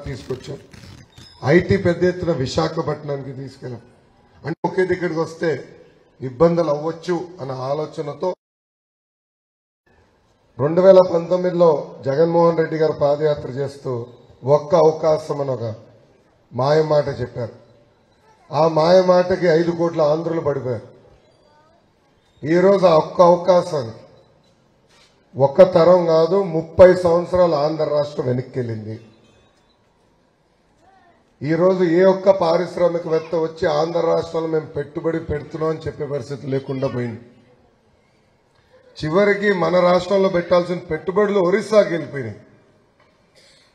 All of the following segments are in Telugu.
తీసుకొచ్చాం. ఐటీ పెద్ద ఎత్తున విశాఖపట్నానికి తీసుకెళ్ళాం. అంటే ఒకే దగ్గరికి వస్తే ఇబ్బందులు అవ్వచ్చు అన్న ఆలోచనతో 2019లో జగన్మోహన్ రెడ్డి గారు పాదయాత్ర చేస్తూ ఒక్క అవకాశం అని ఒక మాయమాట చెప్పారు. ఆ మాయమాటకి 5 కోట్ల ఆంధ్రులు పడిపోయారు. ఈరోజు ఆ ఒక్క అవకాశానికి ఒక్క తరం కాదు 30 సంవత్సరాలు ఆంధ్ర రాష్ట్రం వెనక్కెళ్ళింది. ఈరోజు ఏ ఒక్క పారిశ్రామికవేత్త వచ్చి ఆంధ్ర రాష్ట్రంలో మేము పెట్టుబడి పెడుతున్నాం అని చెప్పే పరిస్థితి లేకుండా పోయింది. చివరికి మన రాష్ట్రంలో పెట్టాల్సిన పెట్టుబడులు ఒరిస్సాకి వెళ్ళిపోయినాయి.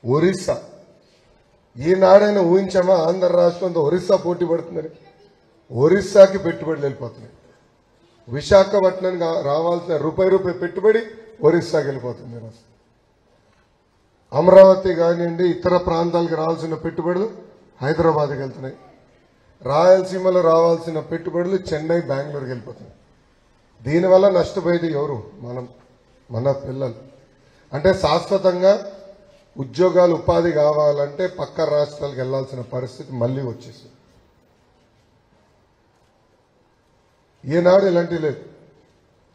ఒరిస్సా ఈనాడైనా ఊహించామా ఆంధ్ర రాష్ట్రంతో ఒరిస్సా పోటీ పడుతుందని? ఒరిస్సాకి పెట్టుబడులు వెళ్ళిపోతున్నాయి. విశాఖపట్నానికి రావాల్సిన రూపాయి పెట్టుబడి ఒరిస్సాకి వెళ్ళిపోతుంది. అమరావతి కానివ్వండి, ఇతర ప్రాంతాలకు రావాల్సిన పెట్టుబడులు హైదరాబాద్కి వెళ్తున్నాయి. రాయలసీమలో రావాల్సిన పెట్టుబడులు చెన్నై, బెంగళూరుకి వెళ్ళిపోతున్నాయి. దీనివల్ల నష్టపోయేది ఎవరు? మన పిల్లలు. అంటే శాశ్వతంగా ఉద్యోగాలు, ఉపాధి కావాలంటే పక్క రాష్ట్రాలకు వెళ్లాల్సిన పరిస్థితి మళ్లీ వచ్చేసింది. ఈనాడు ఇలాంటివి లేదు.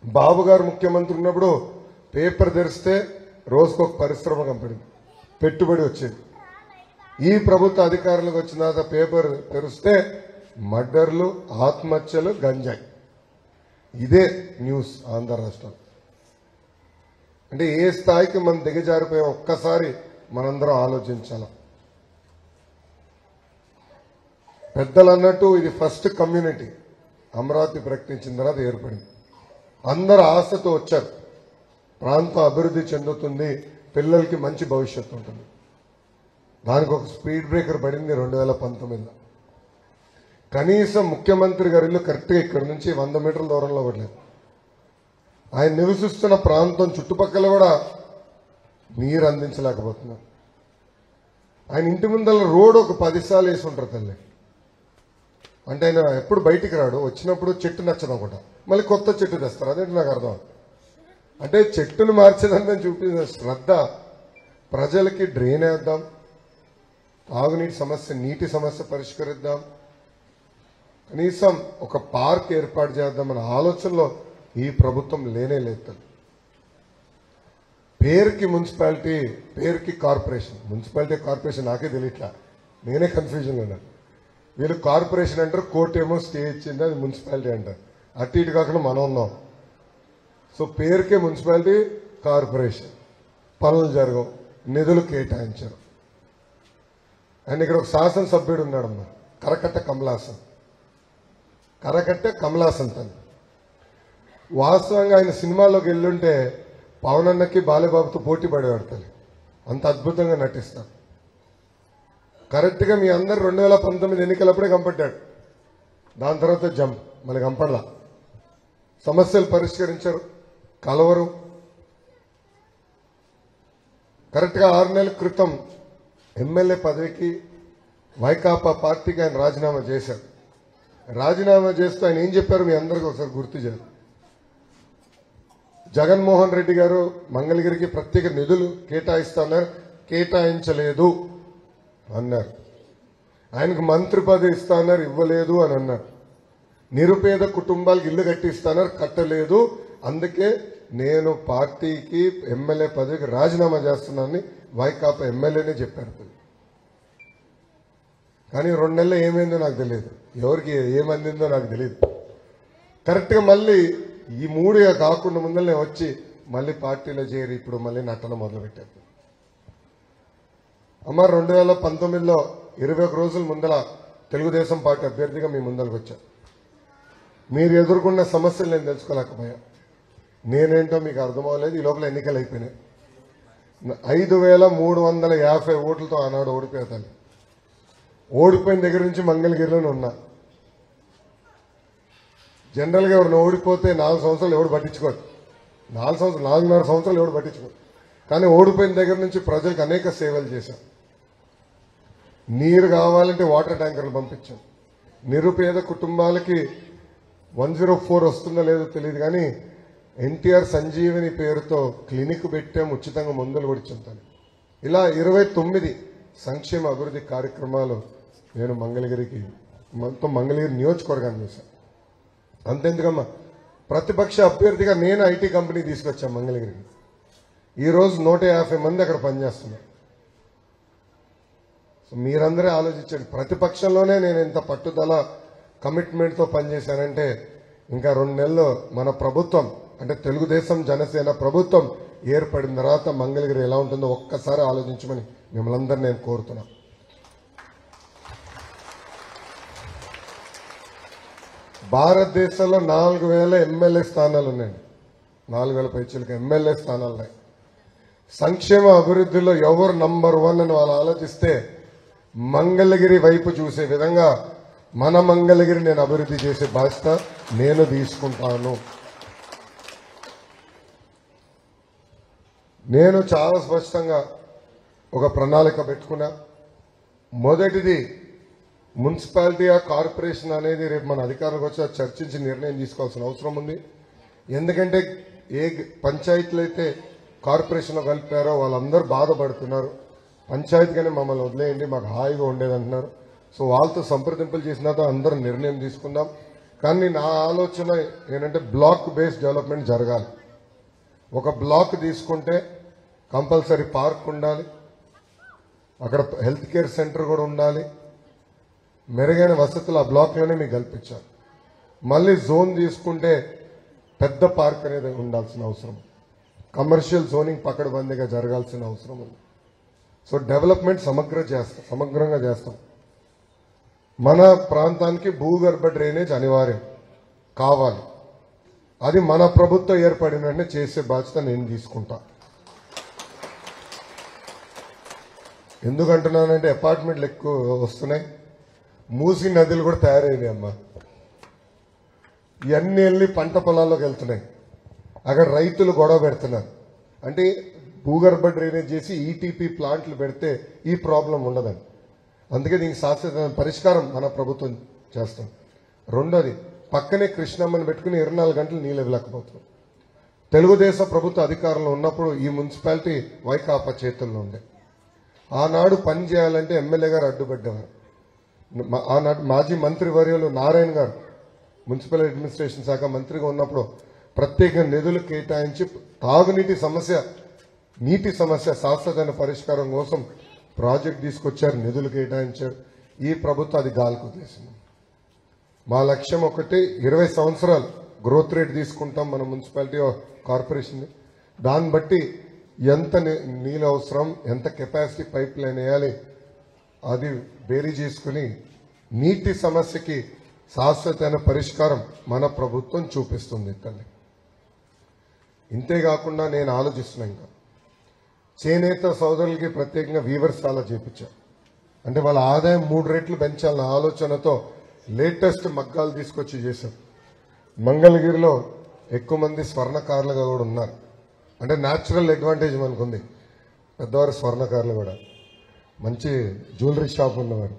బాబు గారు ముఖ్యమంత్రి ఉన్నప్పుడు పేపర్ తెరిస్తే రోజుకొక పరిశ్రమ కంపెనీ పెట్టుబడి వచ్చేది. ఈ ప్రభుత్వ అధికారులకు వచ్చిన తర్వాత పేపర్ తెరిస్తే మర్డర్లు, ఆత్మహత్యలు, గంజాయి. ఇదే న్యూస్ ఆంధ్ర రాష్ట్రం. అంటే ఏ స్థాయికి మనం దిగజారిపోయా ఒక్కసారి మనందరం ఆలోచించాల. పెద్దలు అన్నట్టు ఇది ఫస్ట్ కమ్యూనిటీ అమరావతి ప్రకటించిన తర్వాత ఏర్పడింది. అందరూ ఆశతో వచ్చారు. ప్రాంతం అభివృద్ధి చెందుతుంది, పిల్లలకి మంచి భవిష్యత్తు ఉంటుంది. దానికి ఒక స్పీడ్ బ్రేకర్ పడింది 2019లో. కనీసం ముఖ్యమంత్రి గారి ఇల్లు కరెక్ట్గా ఇక్కడ నుంచి 100 మీటర్ల దూరంలో పడలేదు. ఆయన నివసిస్తున్న ప్రాంతం చుట్టుపక్కల కూడా నీరు అందించలేకపోతున్నారు. ఆయన ఇంటి ముందర రోడ్డు ఒక 10 సార్లు వేసి ఉంటారు తల్లి. అంటే ఆయన ఎప్పుడు బయటికి రాడు, వచ్చినప్పుడు చెట్టు నచ్చదనుకుంటా, మళ్ళీ కొత్త చెట్టు తెస్తారు. అదేంటి నాకు అర్థం. అంటే చెట్టును మార్చేదని చూపించిన శ్రద్ధ. ప్రజలకి డ్రైన్ వేద్దాం, తాగునీటి సమస్య, నీటి సమస్య పరిష్కరిద్దాం, కనీసం ఒక పార్క్ ఏర్పాటు చేద్దామన్న ఆలోచనలో ఈ ప్రభుత్వం లేనే లేదు. పేరుకి మున్సిపాలిటీ, పేరుకి కార్పొరేషన్. మున్సిపాలిటీ, కార్పొరేషన్ నాకే తెలియట్లా, నేనే కన్ఫ్యూజన్లో ఉన్నాను. వీళ్ళు కార్పొరేషన్ అంటారు, కోర్టు ఏమో స్టే ఇచ్చింది, అది మున్సిపాలిటీ అంటారు. అటు ఇటు కాకుండా మనం ఉన్నాం. సో పేరుకే మున్సిపాలిటీ, కార్పొరేషన్, పనులు జరగవు, నిధులు కేటాయించారు. అండ్ ఇక్కడ ఒక శాసనసభ్యుడు ఉన్నాడమ్మా, కరకట్ట కమలాసన్ తను. వాస్తవంగా ఆయన సినిమాలోకి వెళ్ళుంటే పవన్ అన్నకి బాలబాబుతో పోటీ పడేవాడు తల్లి. అంత అద్భుతంగా నటిస్తారు. కరెక్ట్గా మీ అందరు 2019 ఎన్నికలప్పుడే కంపడ్డాడు. దాని తర్వాత జంప్, మళ్ళీ కంపడలా. సమస్యలు పరిష్కరించారు, కలవరు. కరెక్ట్గా 6 నెలల క్రితం ఎమ్మెల్యే పదవికి వైకాపా పార్టీకి ఆయన రాజీనామా చేశారు. రాజీనామా చేస్తూ ఆయన ఏం చెప్పారు మీ అందరికీ ఒకసారి గుర్తు చేయాలి. జగన్మోహన్ రెడ్డి గారు మంగళగిరికి ప్రత్యేక నిధులు కేటాయిస్తున్నారు, కేటాయించలేదు అన్నారు. ఆయనకు మంత్రి పదవి ఇస్తాన్నారు, ఇవ్వలేదు అని అన్నారు. నిరుపేద కుటుంబాలకు ఇల్లు కట్టిస్తాన్నారు, కట్టలేదు. అందుకే నేను పార్టీకి ఎమ్మెల్యే పదవికి రాజీనామా చేస్తున్నానని వైకాపా ఎమ్మెల్యేనే చెప్పారు. కానీ 2 నెలలు ఏమైందో నాకు తెలియదు, ఎవరికి ఏమందిందో నాకు తెలియదు. కరెక్ట్గా మళ్ళీ ఈ 3 కాకుండా ముందరనే వచ్చి మళ్ళీ పార్టీలో చేరి ఇప్పుడు మళ్ళీ నటన మొదలుపెట్టారు. అమ్మ 2019లో 21 రోజుల ముందల తెలుగుదేశం పార్టీ అభ్యర్థిగా మీ ముందరకు వచ్చా. మీరు ఎదుర్కొన్న సమస్యలు నేను తెలుసుకోలేకపోయా. నేనేంటో మీకు అర్థమవ్వలేదు. ఈ లోపల ఎన్నికలు అయిపోయినాయి. 5350 ఓట్లతో ఆనాడు ఓడిపోతాను. ఓడిపోయిన దగ్గర నుంచి మంగళగిరిలోనే ఉన్నా. జనరల్గా ఎవరిని ఓడిపోతే 4 సంవత్సరాలు ఎవడు పట్టించుకోడు, 4.5 సంవత్సరాలు ఎవడు పట్టించుకోడు. కానీ ఓడిపోయిన దగ్గర నుంచి ప్రజలకు అనేక సేవలు చేశాం. నీరు కావాలంటే వాటర్ ట్యాంకర్లు పంపించాం. నిరుపేద కుటుంబాలకి 104 వస్తుందో లేదో తెలియదు కానీ ఎన్టీఆర్ సంజీవని పేరుతో క్లినిక్ పెట్టాం, ఉచితంగా మందులు కూడా ఇచ్చాం. ఇలా 29 సంక్షేమ అభివృద్ధి కార్యక్రమాలు నేను మంగళగిరికి మొత్తం మంగళగిరి నియోజకవర్గాన్ని చేశాను. అంతెందుకమ్మా, ప్రతిపక్ష అభ్యర్థిగా నేను ఐటీ కంపెనీ తీసుకొచ్చాను మంగళగిరికి. ఈరోజు 150 మంది అక్కడ పనిచేస్తున్నారు. సో మీరందరే ఆలోచించండి, ప్రతిపక్షంలోనే నేను ఇంత పట్టుదల కమిట్మెంట్తో పనిచేశానంటే ఇంకా 2 నెలల్లో మన ప్రభుత్వం అంటే తెలుగుదేశం జనసేన ప్రభుత్వం ఏర్పడిన తర్వాత మంగళగిరి ఎలా ఉంటుందో ఒక్కసారి ఆలోచించమని మిమ్మల్ని అందరూ నేను కోరుతున్నా. భారతదేశంలో 4000 ఎమ్మెల్యే స్థానాలు ఉన్నాయండి. 4000 పైచీలకు ఎమ్మెల్యే స్థానాలు ఉన్నాయి. సంక్షేమ అభివృద్ధిలో ఎవరు నంబర్ 1 అని వాళ్ళు ఆలోచిస్తే మంగళగిరి వైపు చూసే విధంగా మన మంగళగిరి నేను అభివృద్ధి చేసే బాధ్యత నేను తీసుకుంటాను. నేను చాలా స్పష్టంగా ఒక ప్రణాళిక పెట్టుకున్నా. మొదటిది మున్సిపాలిటీ కార్పొరేషన్ అనేది రేపు మన అధికారులకు వచ్చి చర్చించి నిర్ణయం తీసుకోవాల్సిన అవసరం ఉంది. ఎందుకంటే ఏ పంచాయతీలు అయితే కార్పొరేషన్లో కలిపారో వాళ్ళందరూ బాధపడుతున్నారు. పంచాయతీగానే మమ్మల్ని వదిలేయండి, మాకు హాయిగా ఉండేదంటున్నారు. సో వాళ్ళతో సంప్రదింపులు చేసిన తర్వాత అందరూ నిర్ణయం తీసుకుందాం. కానీ నా ఆలోచన ఏంటంటే బ్లాక్ బేస్డ్ డెవలప్మెంట్ జరగాలి. ఒక బ్లాక్ తీసుకుంటే కంపల్సరీ పార్క్ ఉండాలి, అక్కడ హెల్త్ కేర్ సెంటర్ కూడా ఉండాలి, మెరుగైన వసతులు ఆ బ్లాక్లోనే మీకు కల్పించాలి. మళ్ళీ జోన్ తీసుకుంటే పెద్ద పార్క్ అనేది ఉండాల్సిన అవసరం, కమర్షియల్ జోనింగ్ పకడ్బందీగా జరగాల్సిన అవసరం ఉంది. సో డెవలప్మెంట్ సమగ్రంగా చేస్తాం. మన ప్రాంతానికి భూగర్భ డ్రైనేజ్ అనివార్యం కావాలి. అది మన ప్రభుత్వం ఏర్పడిన వెంటనే చేసే బాధ్యత నేను తీసుకుంటా. ఎందుకంటున్నానంటే అపార్ట్మెంట్లు ఎక్కువ వస్తున్నాయి, మూసి నదులు కూడా తయారైనాయి అమ్మా. ఇవన్నీ వెళ్ళి పంట పొలాల్లోకి వెళ్తున్నాయి. అక్కడ రైతులు గొడవ పెడుతున్నారు. అంటే భూగర్భ డ్రైనేజ్ చేసి ఈటీపీ ప్లాంట్లు పెడితే ఈ ప్రాబ్లం ఉండదని. అందుకే దీనికి శాశ్వత పరిష్కారం మన ప్రభుత్వం చేస్తాం. రెండోది, పక్కనే కృష్ణమ్మని పెట్టుకుని 24 గంటలు నీళ్ళు ఇవ్వలేకపోతున్నాం. తెలుగుదేశం ప్రభుత్వ అధికారంలో ఉన్నప్పుడు ఈ మున్సిపాలిటీ వైకాపా చేతుల్లో ఉండే. ఆనాడు పని చేయాలంటే ఎమ్మెల్యే గారు అడ్డుపడ్డేవారు. ఆనాడు మాజీ మంత్రి వర్యులు నారాయణ గారు మున్సిపల్ అడ్మినిస్ట్రేషన్ శాఖ మంత్రిగా ఉన్నప్పుడు ప్రత్యేక నిధులు కేటాయించి తాగునీటి సమస్య, నీటి సమస్య శాశ్వతమైన పరిష్కారం కోసం ప్రాజెక్ట్ తీసుకొచ్చారు, నిధులు కేటాయించారు. ఈ ప్రభుత్వం అది గాలికి వదిలేసింది. మా లక్ష్యం ఒకటి, 20 సంవత్సరాలు గ్రోత్ రేట్ తీసుకుంటాం మన మున్సిపాలిటీ కార్పొరేషన్. దాన్ని బట్టి ఎంత నీళ్ళు అవసరం, ఎంత కెపాసిటీ పైప్ లైన్ వేయాలి అది బేరీ చేసుకుని నీటి సమస్యకి శాశ్వతమైన పరిష్కారం మన ప్రభుత్వం చూపిస్తుంది తల్లి. ఇంతేకాకుండా నేను ఆలోచిస్తున్నా, ఇంకా చేనేత సోదరులకి ప్రత్యేకంగా వీవర్స్ చాలా చేపించాం. అంటే వాళ్ళ ఆదాయం 3 రెట్లు పెంచాలన్న ఆలోచనతో లేటెస్ట్ మగ్గాలు తీసుకొచ్చి చేశాం. మంగళగిరిలో ఎక్కువ మంది స్వర్ణకారులుగా కూడా ఉన్నారు. అంటే న్యాచురల్ అడ్వాంటేజ్ మనకుంది. పెద్దవారు స్వర్ణకారులు కూడా, మంచి జ్యువెలరీ షాప్ ఉన్నవారు.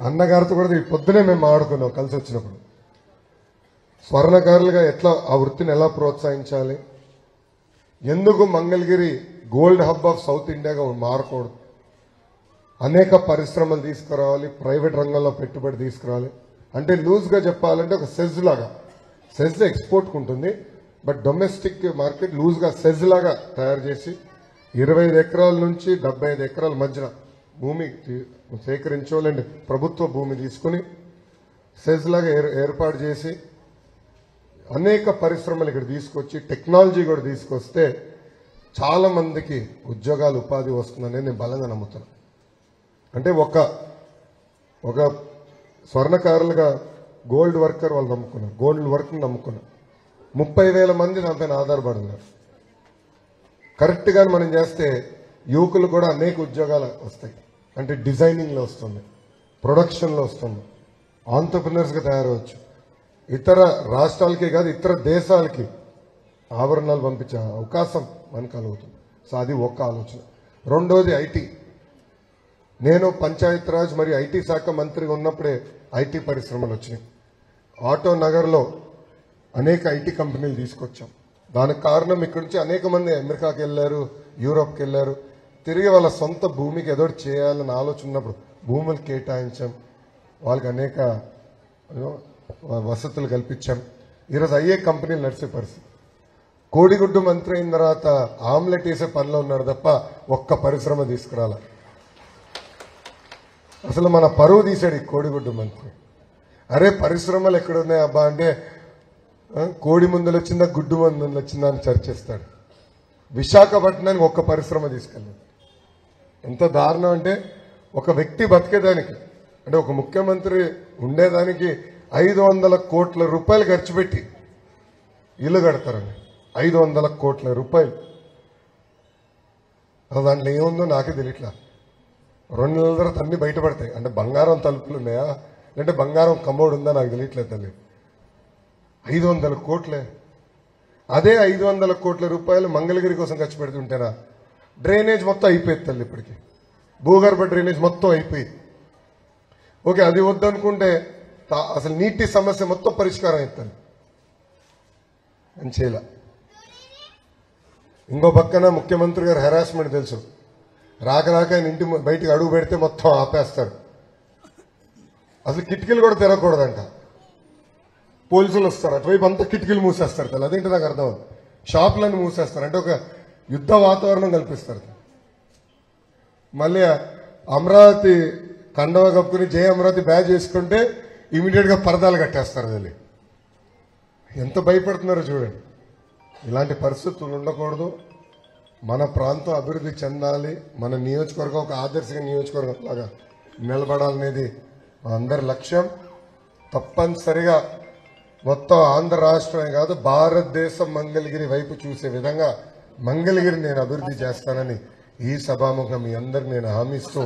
అన్నగారితో కూడా ఈ పొద్దునే మేము ఆడుకున్నాం కలిసి వచ్చినప్పుడు. స్వర్ణకారులుగా ఎట్లా ఆ వృత్తిని ఎలా ప్రోత్సహించాలి, ఎందుకు Mangalagiri gold hub of south ఇండియాగా మారకూడదు, అనేక పరిశ్రమలు తీసుకురావాలి, ప్రైవేట్ రంగంలో పెట్టుబడి తీసుకురావాలి. అంటే లూజ్గా చెప్పాలంటే ఒక సెజ్ లాగా, సెజ్ ఎక్స్పోర్ట్కి ఉంటుంది, బట్ డొమెస్టిక్ మార్కెట్ లూజ్గా సెజ్ లాగా తయారు చేసి 25 ఎకరాల నుంచి 75 ఎకరాల మధ్యన భూమి సేకరించోలేండి ప్రభుత్వ భూమి తీసుకుని సెజ్ లాగా ఏర్పాటు చేసి అనేక పరిశ్రమలు ఇక్కడ తీసుకొచ్చి టెక్నాలజీ కూడా తీసుకొస్తే చాలా మందికి ఉద్యోగాలు, ఉపాధి వస్తుందని నేను బలంగా నమ్ముతున్నాను. అంటే ఒక స్వర్ణకారులుగా గోల్డ్ వర్కర్ వాళ్ళు నమ్ముకున్నారు, గోల్డ్ వర్క్ని నమ్ముకున్నారు. 30,000 మంది దానిపైన ఆధారపడి ఉన్నారు. కరెక్ట్గా మనం చేస్తే యువకులు కూడా అనేక ఉద్యోగాలు వస్తాయి. అంటే డిజైనింగ్లో వస్తుంది, ప్రొడక్షన్లో వస్తుంది, ఆంటర్‌ప్రెన్యూర్స్గా తయారవచ్చు. ఇతర రాష్ట్రాలకే కాదు ఇతర దేశాలకి ఆభరణాలు పంపించే అవకాశం మనకు కలుగుతుంది. సో అది ఒక ఆలోచన. రెండోది ఐటీ. నేను పంచాయతీరాజ్ మరియు ఐటీ శాఖ మంత్రిగా ఉన్నప్పుడే ఐటీ పరిశ్రమలు వచ్చినాయి. ఆటో నగర్లో అనేక ఐటీ కంపెనీలు తీసుకొచ్చాం. దానికి కారణం ఇక్కడి నుంచి అనేక మంది అమెరికాకి వెళ్ళారు, యూరోప్కి వెళ్ళారు. తిరిగి వాళ్ళ సొంత భూమికి ఏదో చేయాలని ఆలోచన ఉన్నప్పుడు భూములు కేటాయించాం, వాళ్ళకి అనేక వసతులు కల్పించాం. ఈరోజు అయ్యే కంపెనీలు నడిచే పరిస్థితి. కోడిగుడ్డు మంత్రి అయిన తర్వాత ఆమ్లెట్ వేసే పనిలో ఉన్నాడు తప్ప ఒక్క పరిశ్రమ తీసుకురాల. అసలు మన పరువు తీశాడు ఈ కోడిగుడ్డు మంత్రి. అరే పరిశ్రమలు ఎక్కడున్నాయి అబ్బా అంటే కోడి ముందులు వచ్చిందా గుడ్డు ముందులు వచ్చిందా అని చర్చిస్తాడు. విశాఖపట్నానికి ఒక్క పరిశ్రమ తీసుకెళ్ళాడు. ఎంత దారుణం అంటే ఒక వ్యక్తి బతికేదానికి, అంటే ఒక ముఖ్యమంత్రి ఉండేదానికి 500 కోట్ల రూపాయలు ఖర్చు పెట్టి ఇల్లు కడతారని. 500 కోట్ల రూపాయలు. దాంట్లో ఏముందో నాకే తెలియట్లా. 2 నెలల తర్వాత అన్ని బయటపడతాయి. అంటే బంగారం తలుపులు ఉన్నాయా లేదంటే బంగారం కమోడ్ ఉందా నాకు తెలియట్లేదు తల్లి. 500 కోట్లే. అదే 500 కోట్ల రూపాయలు మంగళగిరి కోసం ఖర్చు పెడుతుంటేనా డ్రైనేజ్ మొత్తం అయిపోయింది తల్లి. ఇప్పటికి భూగర్భ డ్రైనేజ్ మొత్తం అయిపోయింది. ఓకే, అది వద్దనుకుంటే అసలు నీటి సమస్య మొత్తం పరిష్కారం అవుతుంది అని చేయాల. ఇంకో పక్కన ముఖ్యమంత్రి గారు హెరాస్మెంట్ తెలుసు. రాక ఆయన ఇంటి బయటికి అడుగు పెడితే మొత్తం ఆపేస్తారు. అసలు కిటికీలు కూడా తెరవకూడదంట. పోలీసులు వస్తారు, అటువైపు అంతా కిటికీలు మూసేస్తారు తల్లి. అదేంటి నాకు అర్థం. షాపులన్నీ మూసేస్తారు, అంటే ఒక యుద్ధ వాతావరణం కల్పిస్తారు. మళ్ళీ అమరావతి కండవ కప్పుకుని జయ అమరావతి బ్యాజ్ చేసుకుంటే ఇమీడియట్ గా పరదాలు కట్టేస్తారు. అది ఎంత భయపడుతున్నారో చూడండి. ఇలాంటి పరిస్థితులు ఉండకూడదు. మన ప్రాంతం అభివృద్ధి చెందాలి. మన నియోజకవర్గం ఒక ఆదర్శ నియోజకవర్గం లాగా నిలబడాలనేది అందరి లక్ష్యం. తప్పనిసరిగా మొత్తం ఆంధ్ర రాష్ట్రమే కాదు భారతదేశం మంగళగిరి వైపు చూసే విధంగా మంగళగిరి నేను అభివృద్ధి చేస్తానని ఈ సభాముఖం మీ అందరికి నేను హామీ ఇస్తూ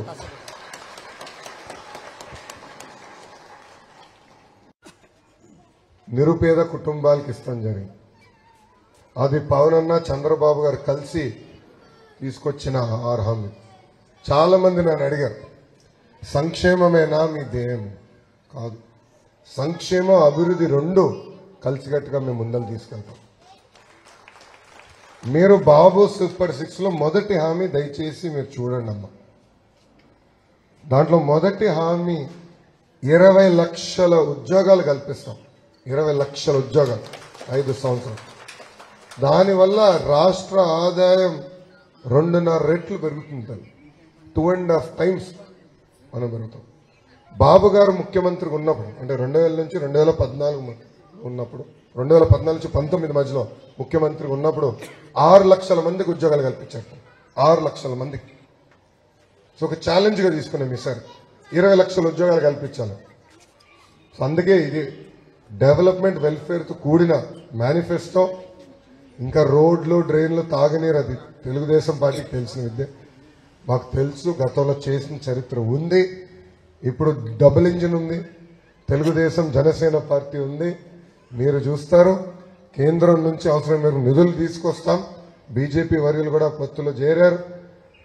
నిరుపేద కుటుంబాలకు ఇస్తాం జరిగింది. అది పవన్ అన్న చంద్రబాబు గారు కలిసి తీసుకొచ్చిన హామీ. చాలా మంది నన్ను అడిగారు, సంక్షేమమేనా మీ ధ్యేయం? కాదు, సంక్షేమం అభివృద్ధి రెండు కలిసికట్టుగా మేము ముందలు తీసుకెళ్తాం. మీరు బాబు సూపర్ 6 లో మొదటి హామీ దయచేసి మీరు చూడండి అమ్మా. దాంట్లో మొదటి హామీ 20 లక్షల ఉద్యోగాలు కల్పిస్తాం. 20 లక్షల ఉద్యోగాలు 5 సంవత్సరాలు. దానివల్ల రాష్ట్ర ఆదాయం 2.5 రెట్లు పెరుగుతుంది. 2.5 times మనం పెరుగుతాం. బాబు గారు ముఖ్యమంత్రిగా ఉన్నప్పుడు, అంటే 2000 నుంచి 2014 ఉన్నప్పుడు, 2014 నుంచి 19 మధ్యలో ముఖ్యమంత్రిగా ఉన్నప్పుడు 6 లక్షల మందికి ఉద్యోగాలు కల్పించారు. 6 లక్షల మందికి. సో ఒక ఛాలెంజ్ గా తీసుకున్నాం ఈసారి 20 లక్షల ఉద్యోగాలు కల్పించాలి. సో అందుకే ఇది డెవలప్మెంట్ వెల్ఫేర్ తో కూడిన మేనిఫెస్టో. ఇంకా రోడ్లు డ్రైన్లు తాగనీరు అది తెలుగుదేశం పార్టీకి తెలిసిన విద్య. మాకు తెలుసు, గతంలో చేసిన చరిత్ర ఉంది. ఇప్పుడు డబుల్ ఇంజిన్ ఉంది. తెలుగుదేశం జనసేన పార్టీ ఉంది. మీరు చూస్తారు, కేంద్రం నుంచి అవసరం మేరకు నిధులు తీసుకొస్తాం. బీజేపీ వర్యులు కూడా పొత్తులో చేరారు.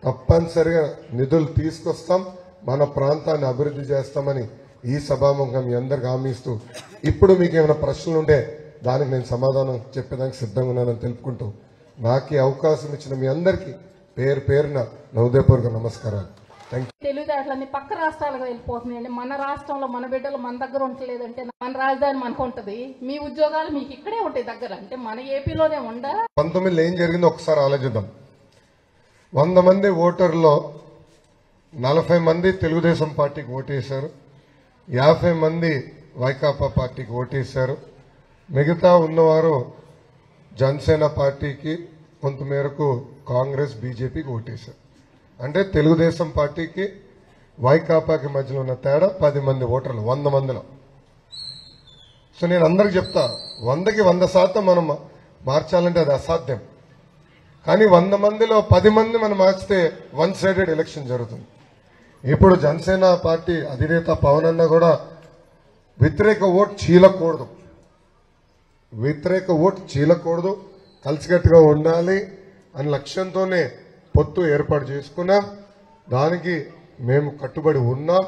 తప్పనిసరిగా నిధులు తీసుకొస్తాం. మన ప్రాంతాన్ని అభివృద్ధి చేస్తామని ఈ సభాముఖంగా మీ అందరికి హామీ ఇస్తూ, ఇప్పుడు మీకు ఏమైనా ప్రశ్నలు ఉంటే దానికి నేను సమాధానం చెప్పేదానికి సిద్ధంగా ఉన్నానని తెలుపుకుంటూ, నాకు ఈ అవకాశం ఇచ్చిన మీ అందరికీ పేరు పేరున నా హృదయపూర్వక నమస్కారాలు. తెలివితేటలన్నీ పక్క రాష్ట్రాలకు వెళ్ళిపోతున్నాయండి. మన రాష్ట్రంలో మన బిడ్డలు మన దగ్గర ఉండలేదంటే మన రాజధాని మనకు ఉంటది, మీ ఉద్యోగాలు మీకు ఇక్కడే ఉంటాయి దగ్గర. అంటే మన ఏపీలోనే ఉండ. 19లో ఏం జరిగిందో ఒకసారి ఆలోచిద్దాం. 100 మంది ఓటర్లో 40 మంది తెలుగుదేశం పార్టీకి ఓటేశారు, 50 మంది వైకాపా పార్టీకి ఓటేశారు. మిగతా ఉన్నవారు జనసేన పార్టీకి, కొంతమేరకు కాంగ్రెస్ బీజేపీకి ఓటేశారు. అంటే తెలుగుదేశం పార్టీకి వైకాపాకి మధ్యలో ఉన్న తేడా 10 మంది ఓటర్లు 100 మందిలో. సో నేను అందరికి చెప్తా, 100కి 100% మనం మార్చాలంటే అది అసాధ్యం. కానీ 100 మందిలో 10 మంది మనం మార్చితే 1 సైడెడ్ ఎలక్షన్ జరుగుతుంది. ఇప్పుడు జనసేన పార్టీ అధినేత పవన్ అన్న కూడా వ్యతిరేక ఓటు చీలకూడదు, కలిసికట్టుగా ఉండాలి అనే లక్ష్యంతోనే పొత్తు ఏర్పాటు చేసుకున్నాం. దానికి మేము కట్టుబడి ఉన్నాం.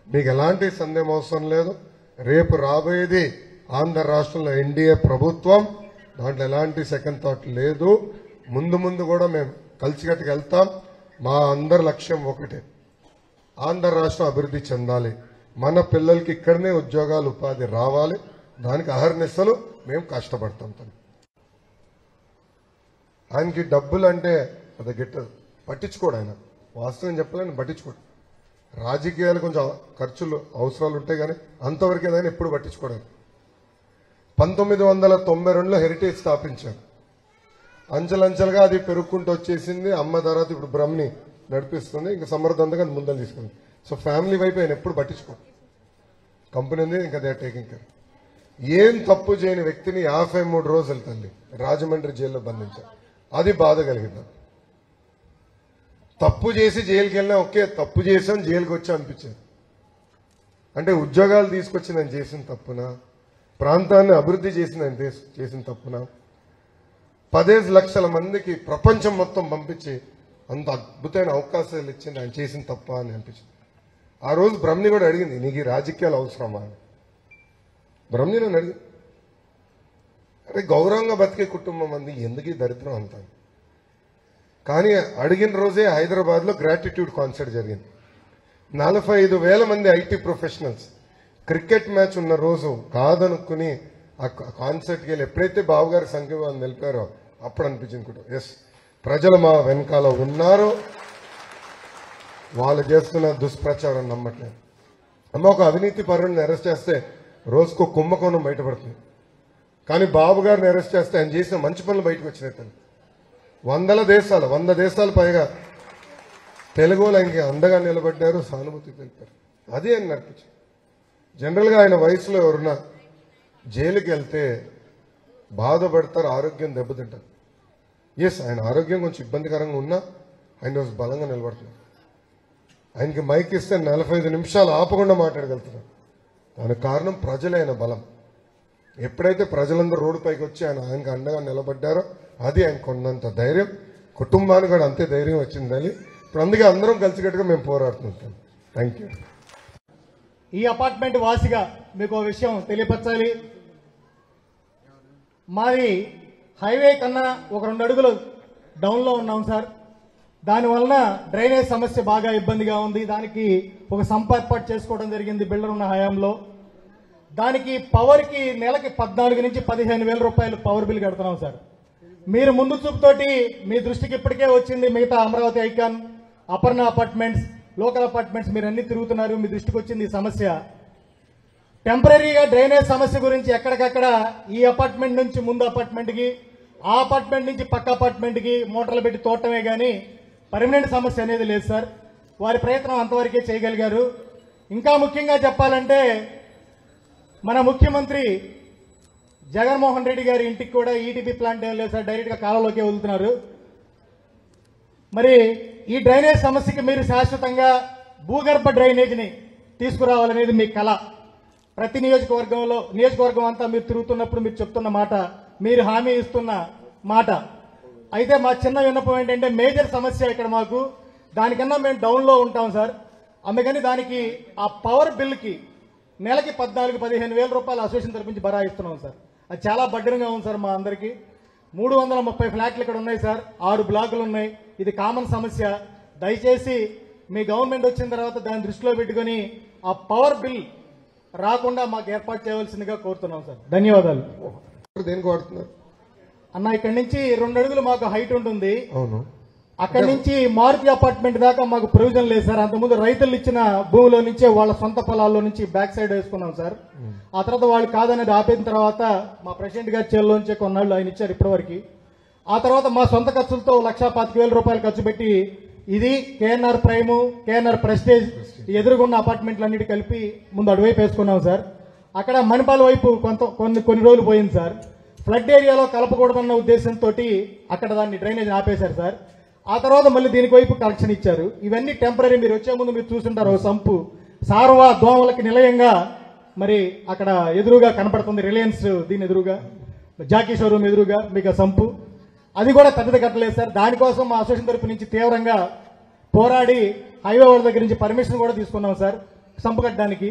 మీకు ఎలాంటి సందేహం అవసరం లేదు. రేపు రాబోయేది ఆంధ్ర రాష్ట్రంలో ఎన్డీఏ ప్రభుత్వం, దాంట్లో ఎలాంటి సెకండ్ థాట్ లేదు. ముందు కూడా మేము కలిసికట్టుగా వెళ్తాం. మా అందరి లక్ష్యం ఒకటే, ఆంధ్ర రాష్ట్రం అభివృద్ధి చెందాలి, మన పిల్లలకి ఇక్కడనే ఉద్యోగాలు ఉపాధి రావాలి, దానికి అహర్నిశలు మేము కష్టపడతాం. ఆయనకి డబ్బులు అంటే అది గిట్టదు, పట్టించుకోడు. ఆయన వాస్తవం చెప్పాలని పట్టించుకోడు. రాజకీయాలు కొంచెం ఖర్చులు అవసరాలు ఉంటాయి కానీ అంతవరకే దాన్ని ఎప్పుడు పట్టించుకోవడం. 1992లో హెరిటేజ్ స్థాపించారు. అంచెలంచెలుగా అది పెరుగుకుంటూ వచ్చేసింది. అమ్మ తర్వాత ఇప్పుడు బ్రహ్మని నడిపిస్తుంది, ఇంకా సమర్థవంతంగా ముందలు తీసుకుంది. సో ఫ్యామిలీ వైపు ఆయన ఎప్పుడు పట్టించుకోడు. కంపెనీ ఉంది, ఇంకా దే ఆర్ టేకింగ్ కేర్. ఏం తప్పు చేయని వ్యక్తిని 53 రోజులు తల్లి రాజమండ్రి జైల్లో బంధించారు. అది బాధ కలిగింది. తప్పు చేసి జైలుకి వెళ్ళినా ఓకే, తప్పు చేసాం జైలుకి వచ్చా అనిపించింది. అంటే ఉద్యోగాలు తీసుకొచ్చి నేను చేసిన తప్పునా, ప్రాంతాన్ని అభివృద్ధి చేసి నేను చేసిన తప్పునా, 15 లక్షల మందికి ప్రపంచం మొత్తం పంపించి అంత అద్భుతమైన అవకాశాలు ఇచ్చింది ఆయన చేసిన తప్ప అని అనిపించింది. ఆ రోజు బ్రహ్మని కూడా అడిగింది, నీకు ఈ రాజకీయాలు అవసరమా అని. బ్రహ్మని నన్ను అడిగింది, అరే గౌరవంగా బతికే కుటుంబం అంది, ఎందుకు ఈ దరిద్రం అంతా. కానీ అడిగిన రోజే హైదరాబాద్లో గ్రాటిట్యూడ్ కాన్సర్ట్ జరిగింది. 45,000 మంది ఐటీ ప్రొఫెషనల్స్ క్రికెట్ మ్యాచ్ ఉన్న రోజు కాదనుకుని ఆ కాన్సర్ట్కి వెళ్ళి ఎప్పుడైతే బాబుగారి సంఖ్యను నిలిపారో అప్పుడు అనిపించింది కూడా, ఎస్ ప్రజలు మా వెనకాల ఉన్నారు, వాళ్ళు చేస్తున్న దుష్ప్రచారం నమ్మట్లేదు. అమ్మ, ఒక అవినీతి పరుడిని అరెస్ట్ చేస్తే రోజుకో కుంభకోణం బయటపడుతుంది. కానీ బాబు గారిని అరెస్ట్ చేస్తే ఆయన చేసిన మంచి పనులు బయటకు వచ్చినాయి. 100 దేశాలు పైగా తెలుగు వాళ్ళకి అండగా నిలబడ్డారు, సానుభూతి తెలిపారు. అది ఆయన నడిపించారు. జనరల్గా ఆయన వయసులో ఎవరున్నా జైలుకి వెళ్తే బాధపడతారు, ఆరోగ్యం దెబ్బతింటారు. ఎస్, ఆయన ఆరోగ్యం కొంచెం ఇబ్బందికరంగా ఉన్నా ఆయన రోజు బలంగా నిలబడుతున్నారు. ఆయనకి మైక్ ఇస్తే 45 నిమిషాలు ఆపకుండా మాట్లాడగలుగుతున్నారు. దానికి కారణం ప్రజలే ఆయన బలం. ఎప్పుడైతే ప్రజలందరూ రోడ్డు పైకి వచ్చి ఆయనకు అండగా నిలబడ్డారో అది ఆయనకు ఉన్నంత ధైర్యం, కుటుంబానికి కూడా అంతే ధైర్యం వచ్చిందని. ఇప్పుడు అందుకే అందరం కలిసికట్టుగా మేము పోరాడుతుంటాం. Thank you. ఈ అపార్ట్మెంట్ వాసిగా మీకు ఒక విషయం తెలియపరచాలి. మాది హైవే కన్నా ఒక 2 అడుగులు డౌన్లో ఉన్నాం సార్. దానివలన డ్రైనేజ్ సమస్య బాగా ఇబ్బందిగా ఉంది. దానికి ఒక సంప ఏర్పాటు చేసుకోవడం జరిగింది బిల్డర్ ఉన్న హయాంలో. దానికి పవర్కి నెలకి 14 నుంచి 15,000 రూపాయలు పవర్ బిల్ కడుతున్నాం సార్. మీరు ముందు చూపుతోటి మీ దృష్టికి ఇప్పటికే వచ్చింది మిగతా Amaravati icon, Aparna apartments, local apartments మీరు అన్ని తిరుగుతున్నారు, మీ దృష్టికి వచ్చింది ఈ సమస్య. టెంపరీగా డ్రైనేజ్ సమస్య గురించి ఎక్కడికక్కడ ఈ అపార్ట్మెంట్ నుంచి ముందు అపార్ట్మెంట్కి, ఆ అపార్ట్మెంట్ నుంచి పక్క అపార్ట్మెంట్కి మోటార్లు పెట్టి తోటమే కానీ పర్మనెంట్ సమస్య అనేది లేదు సార్. వారి ప్రయత్నం అంతవరకే చేయగలిగారు. ఇంకా ముఖ్యంగా చెప్పాలంటే మన ముఖ్యమంత్రి జగన్మోహన్ రెడ్డి గారి ఇంటికి కూడా ఈటీపీ ప్లాంట్ ఏం లేదు సార్, డైరెక్ట్ గా కాలంలోకే వదులుతున్నారు. మరి ఈ డ్రైనేజ్ సమస్యకి మీరు శాశ్వతంగా భూగర్భ డ్రైనేజీని తీసుకురావాలనేది మీ కళ. ప్రతి నియోజకవర్గం అంతా మీరు తిరుగుతున్నప్పుడు మీరు చెప్తున్న మాట, మీరు హామీ ఇస్తున్న మాట. అయితే మా చిన్న విన్నపం ఏంటంటే మేజర్ సమస్య ఇక్కడ మాకు, దానికన్నా మేము డౌన్లో ఉంటాం సార్. అందుకని దానికి ఆ పవర్ బిల్కి నెలకి 14-15,000 రూపాయలు అసోసియేషన్ తరపుంచి బరాయిస్తున్నాం సార్. అది చాలా బడ్డరంగా ఉంది సార్ మా అందరికీ. 330 ఫ్లాట్లు ఇక్కడ ఉన్నాయి సార్, 6 బ్లాకులు ఉన్నాయి. ఇది కామన్ సమస్య. దయచేసి మీ గవర్నమెంట్ వచ్చిన తర్వాత దాన్ని దృష్టిలో పెట్టుకుని ఆ పవర్ బిల్ రాకుండా మాకు ఏర్పాటు చేయవలసిందిగా కోరుతున్నాం సార్. ధన్యవాదాలు. దేనికి వాడుతున్నారు అన్న? ఇక్కడి నుంచి 2 అడుగులు మాకు హైట్ ఉంటుంది. అవును, అక్కడి నుంచి మారుతి అపార్ట్మెంట్ దాకా మాకు ప్రొవిజన్ లేదు సార్. అంతకుముందు రైతులు ఇచ్చిన భూమిలో నుంచే వాళ్ళ సొంత పొలాల్లో నుంచి బ్యాక్ సైడ్ వేసుకున్నాం సార్. ఆ తర్వాత వాళ్ళు కాదనేది ఆపిన తర్వాత మా ప్రెసిడెంట్ గారి చేతిలోంచే కొన్నాళ్ళు ఆయన ఇచ్చారు ఇప్పటివరకు. ఆ తర్వాత మా సొంత ఖర్చులతో 1,25,000 రూపాయలు ఖర్చు పెట్టి ఇది కేఎన్ఆర్ ప్రైము, కేఎన్ఆర్ ప్రెస్టేజ్ ఎదురుగున్న అపార్ట్మెంట్లన్నిటి కలిపి ముందు అటువైపు వేసుకున్నాం సార్. అక్కడ మణిపాల్ వైపు కొన్ని రోజులు పోయింది సార్. ఫ్లడ్ ఏరియాలో కలపకూడదన్న ఉద్దేశంతో అక్కడ దాన్ని డ్రైనేజ్ ఆపేశారు సార్. ఆ తర్వాత మళ్ళీ దీనికి వైపు కలెక్షన్ ఇచ్చారు. ఇవన్నీ టెంపరీ. మీరు వచ్చే ముందు మీరు చూసుంటారు సంపు సార్వా దోమలకి నిలయంగా మరి అక్కడ ఎదురుగా కనపడుతుంది. రిలయన్స్ దీని ఎదురుగా, జాకీ షోరూమ్ ఎదురుగా మీకు సంపు, అది కూడా పెద్దది కట్టలేదు సార్. దానికోసం మా అసోసియేషన్ తరపు నుంచి తీవ్రంగా పోరాడి హైవే వాళ్ళ దగ్గర నుంచి పర్మిషన్ కూడా తీసుకున్నాం సార్ సంపు కట్టడానికి.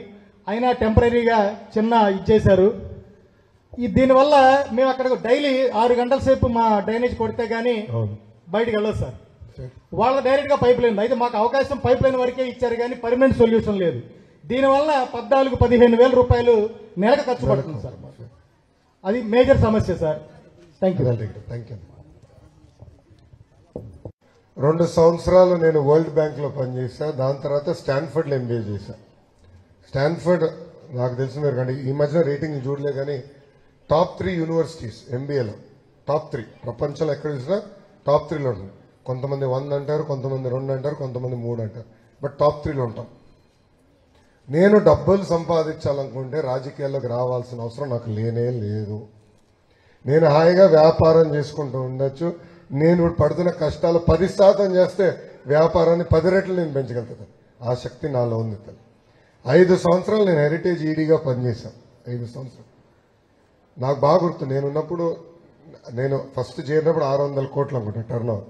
అయినా టెంపరీగా చిన్న ఇచ్చేశారు. దీనివల్ల మేము అక్కడ డైలీ 6 గంటల సేపు మా డ్రైనేజ్ కొడితే గానీ బయటకు వెళ్ళదు సార్. వాళ్ళ డైరెక్ట్ గా పైప్ లైన్. అయితే మాకు అవకాశం పైప్ లైన్ వరకే ఇచ్చారు కానీ పర్మనెంట్ సొల్యూషన్ లేదు. దీనివల్ల 14-15 వేల రూపాయలు నెలకు ఖర్చు పడుతుంది సార్. అది మేజర్ సమస్య sir. Thank you. Thank you. 2 సంవత్సరాలు నేను వరల్డ్ బ్యాంక్ లో పనిచేశా. దాని తర్వాత స్టాన్ఫర్డ్ లో ఎంబీఏ చేశా. స్టాన్ఫర్డ్ నాకు తెలిసి మీరు కానీ ఈ మధ్యన రేటింగ్ చూడలే కానీ టాప్ 3 యూనివర్సిటీస్ ఎంబీఏలో టాప్ 3 ప్రపంచంలో ఎక్కడ చూసినా టాప్ 3లో ఉంటుంది. కొంతమంది 1 అంటారు, కొంతమంది 2 అంటారు, కొంతమంది 3 అంటారు, బట్ టాప్ 3లో ఉంటాం. నేను డబ్బులు సంపాదించాలనుకుంటే రాజకీయాల్లోకి రావాల్సిన అవసరం నాకు లేనే లేదు. నేను హాయిగా వ్యాపారం చేసుకుంటూ ఉండొచ్చు. నేను ఇప్పుడు పడుతున్న కష్టాలు 10% చేస్తే వ్యాపారాన్ని 10 రెట్లు నేను పెంచగలుగుతాను. ఆ శక్తి నాలో ఉంది. 5 సంవత్సరాలు నేను హెరిటేజ్ ఈడీగా పనిచేశాను. 5 సంవత్సరాలు నాకు బాగా గుర్తు. నేను ఫస్ట్ చేరినప్పుడు 600 కోట్లు అనుకుంటా టర్న్ ఓవర్.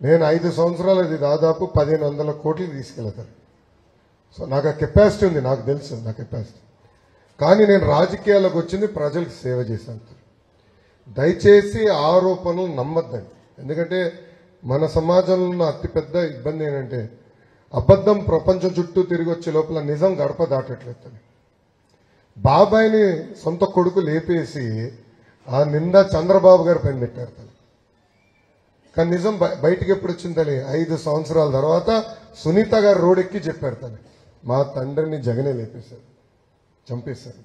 నేను 5 సంవత్సరాలు అది దాదాపు 1500 కోట్లు తీసుకెళ్తాను. సో నాకు ఆ కెపాసిటీ ఉంది, నాకు తెలుసు నా కెపాసిటీ. కానీ నేను రాజకీయాల్లోకి వచ్చింది ప్రజలకు సేవ చేశాను. దయచేసి ఆరోపణలు నమ్మద్దండి. ఎందుకంటే మన సమాజంలో ఉన్న అతిపెద్ద ఇబ్బంది ఏంటంటే అబద్ధం ప్రపంచం చుట్టూ తిరిగి వచ్చే లోపల నిజం గడప దాటట్లేదు. బాబాయిని సొంత కొడుకు లేపేసి ఆ నింద చంద్రబాబు గారి పైన పెట్టారు. కానీ నిజం బయటికి ఎప్పుడు వచ్చింది తల్లి? 5 సంవత్సరాల తర్వాత సునీత గారు రోడ్డెక్కి చెప్పారు తల్లి, మా తండ్రిని జగనే లేపేశారు, చంపేశారు.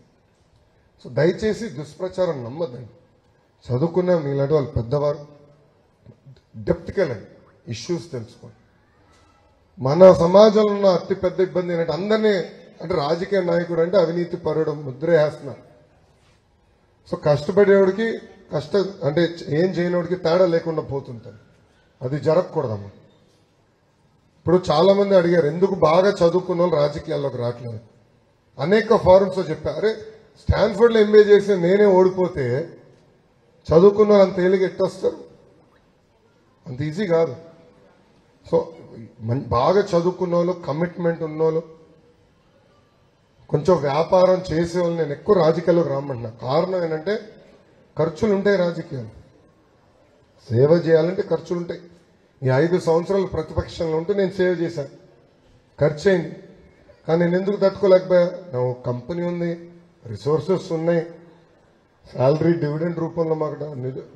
సో దయచేసి దుష్ప్రచారం నమ్మద్దండి. చదువుకున్న మీలాంటి వాళ్ళు పెద్దవారు డెప్త్కి వెళ్ళండి, ఇష్యూస్ తెలుసుకోండి. మన సమాజంలో ఉన్న అతిపెద్ద ఇబ్బంది ఏంటంటే అందరినీ అంటే రాజకీయ నాయకుడు అంటే అవినీతి పరుడు ముద్రే వేస్తున్నారు. సో కష్టపడేవాడికి అంటే ఏం చేయనోడికి తేడా లేకుండా పోతుంటారు. అది జరగకూడదమ్మా. ఇప్పుడు చాలా మంది అడిగారు ఎందుకు బాగా చదువుకున్న వాళ్ళు రాజకీయాల్లోకి రావట్లేదు. అనేక ఫారమ్స్ లో చెప్పా, అరే స్టాన్ఫర్డ్ లో ఎంబీఏ చేసి నేనే ఓడిపోతే చదువుకున్న వాళ్ళు అంత తేలిక ఎట్టొస్తారు? అంత ఈజీ కాదు. సో బాగా చదువుకున్న వాళ్ళు, కమిట్మెంట్ ఉన్నోళ్ళు, కొంచెం వ్యాపారం చేసే వాళ్ళు నేను ఎక్కువ రాజకీయాల్లోకి రమ్మంటున్నా. కారణం ఏంటంటే ఖర్చులు ఉంటాయి. రాజకీయాలు సేవ చేయాలంటే ఖర్చులు ఉంటాయి. ఈ 5 సంవత్సరాలు ప్రతిపక్షంలో ఉంటూ నేను సేవ చేశాను, ఖర్చు అయింది. కానీ నేను ఎందుకు తట్టుకోలేకపోయా? నా కంపెనీ ఉంది, రిసోర్సెస్ ఉన్నాయి, శాలరీ డివిడెండ్ రూపంలో మాకు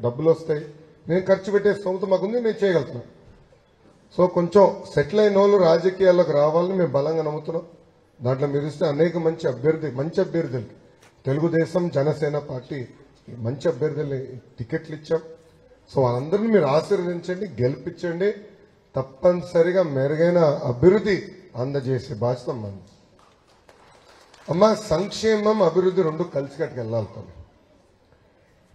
డబ్బులు వస్తాయి, నేను ఖర్చు పెట్టే స్తోమత మాకుంది, నేను చేయగలుగుతున్నాను. సో కొంచెం సెటిల్ అయిన వాళ్ళు రాజకీయాల్లోకి రావాలని మేము బలంగా నమ్ముతున్నాం. దాంట్లో మీరు ఇస్తే అనేక మంచి అభ్యర్థులు తెలుగుదేశం జనసేన పార్టీ మంచి అభ్యర్థులు టికెట్లు ఇచ్చాం. సో వాళ్ళందరినీ మీరు ఆశీర్వదించండి, గెలిపించండి. తప్పనిసరిగా మెరుగైన అభివృద్ధి అందజేసే బాధ్యత మంది. అమ్మ సంక్షేమం అభివృద్ధి 2 కలిసికట్టుకు వెళ్ళాలి.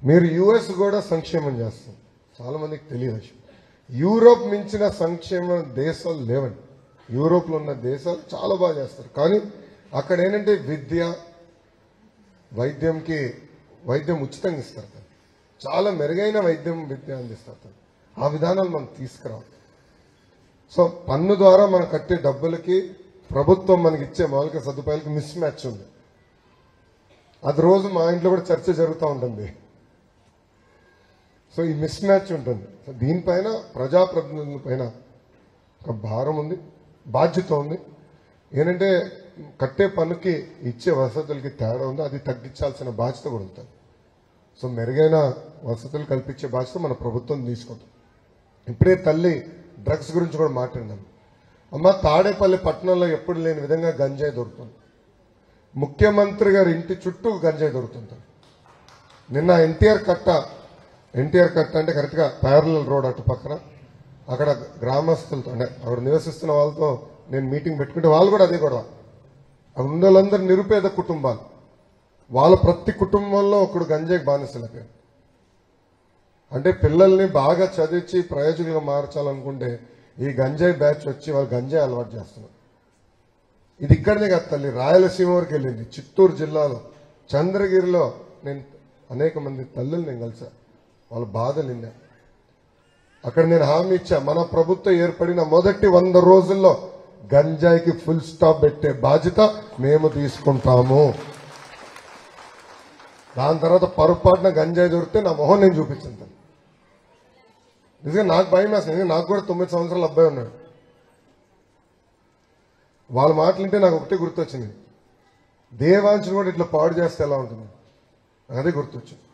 మీరు యుఎస్ కూడా సంక్షేమం చేస్తారు, చాలా మందికి తెలియదు. యూరోప్ మించిన సంక్షేమ దేశాలు లేవండి. యూరోప్ లో ఉన్న దేశాలు చాలా బాగా చేస్తారు. కానీ అక్కడ ఏంటంటే వైద్యం ఉచితంగా ఇస్తారు, చాలా మెరుగైన విద్య అందిస్తారు. ఆ విధానాలు మనం తీసుకురావాలి. సో పన్ను ద్వారా మనం కట్టే డబ్బులకి ప్రభుత్వం మనకి ఇచ్చే మౌలిక సదుపాయాలకి మిస్ మ్యాచ్ ఉంది. అది రోజు మా ఇంట్లో కూడా చర్చ జరుగుతూ ఉంటుంది. సో ఈ మిస్ మ్యాచ్ ఉంటుంది. సో దీనిపైన ప్రజాప్రతినిధుల పైన ఒక భారం ఉంది, బాధ్యత ఉంది. ఏంటంటే కట్టే పన్నుకి ఇచ్చే వసతులకి తేడా ఉంది, అది తగ్గించాల్సిన బాధ్యత కూడా ఉంటుంది. సో మెరుగైన వసతులు కల్పించే బాధ్యత మన ప్రభుత్వం తీసుకుంటుంది. ఇప్పుడే తల్లి డ్రగ్స్ గురించి కూడా మాట్లాడినాం. అమ్మ తాడేపల్లి పట్టణంలో ఎప్పుడు లేని విధంగా గంజాయి దొరుకుతుంది. ముఖ్యమంత్రి గారి ఇంటి చుట్టూ గంజాయి దొరుకుతుంది. నిన్న ఎన్టీఆర్ కట్ట అంటే కరెక్ట్ గా ప్యారలల్ రోడ్ అటు పక్కన అక్కడ గ్రామస్తులతో అంటే అక్కడ నివసిస్తున్న వాళ్ళతో నేను మీటింగ్ పెట్టుకుంటే వాళ్ళు కూడా అదే గొడవ. అక్కడ ఉన్న వాళ్ళందరూ నిరుపేద కుటుంబాలు, వాళ్ళ ప్రతి కుటుంబంలో ఒకడు గంజాయికి బానిసలైపోయారు. అంటే పిల్లల్ని బాగా చదివించి ప్రయోజకులుగా మార్చాలనుకుంటే ఈ గంజాయి బ్యాచ్ వచ్చి వాళ్ళు గంజాయి అలవాటు చేస్తున్నారు. ఇది ఇక్కడనే కాదు తల్లి, రాయలసీమ వరకు వెళ్ళింది. చిత్తూరు జిల్లాలో చంద్రగిరిలో నేను అనేక మంది తల్లులు నేను కలిసా, వాళ్ళ బాధలు విన్నా. అక్కడ నేను హామీ ఇచ్చా, మన ప్రభుత్వం ఏర్పడిన మొదటి 100 రోజుల్లో గంజాయికి ఫుల్ స్టాప్ పెట్టే బాధ్యత మేము తీసుకుంటాము. దాని తర్వాత పొరపాటున గంజాయి దొరికితే నా మొహం నేను చూపించాను. నిజంగా నాకు భయం వేస్తుంది. నాకు కూడా 9 సంవత్సరాల అబ్బాయి ఉన్నాడు. వాళ్ళ మాటలుంటే నాకు ఒకటే గుర్తొచ్చింది, దేవాంశను కూడా ఇట్లా పాడు చేస్తే ఎలా ఉంటుంది, అదే గుర్తొచ్చింది.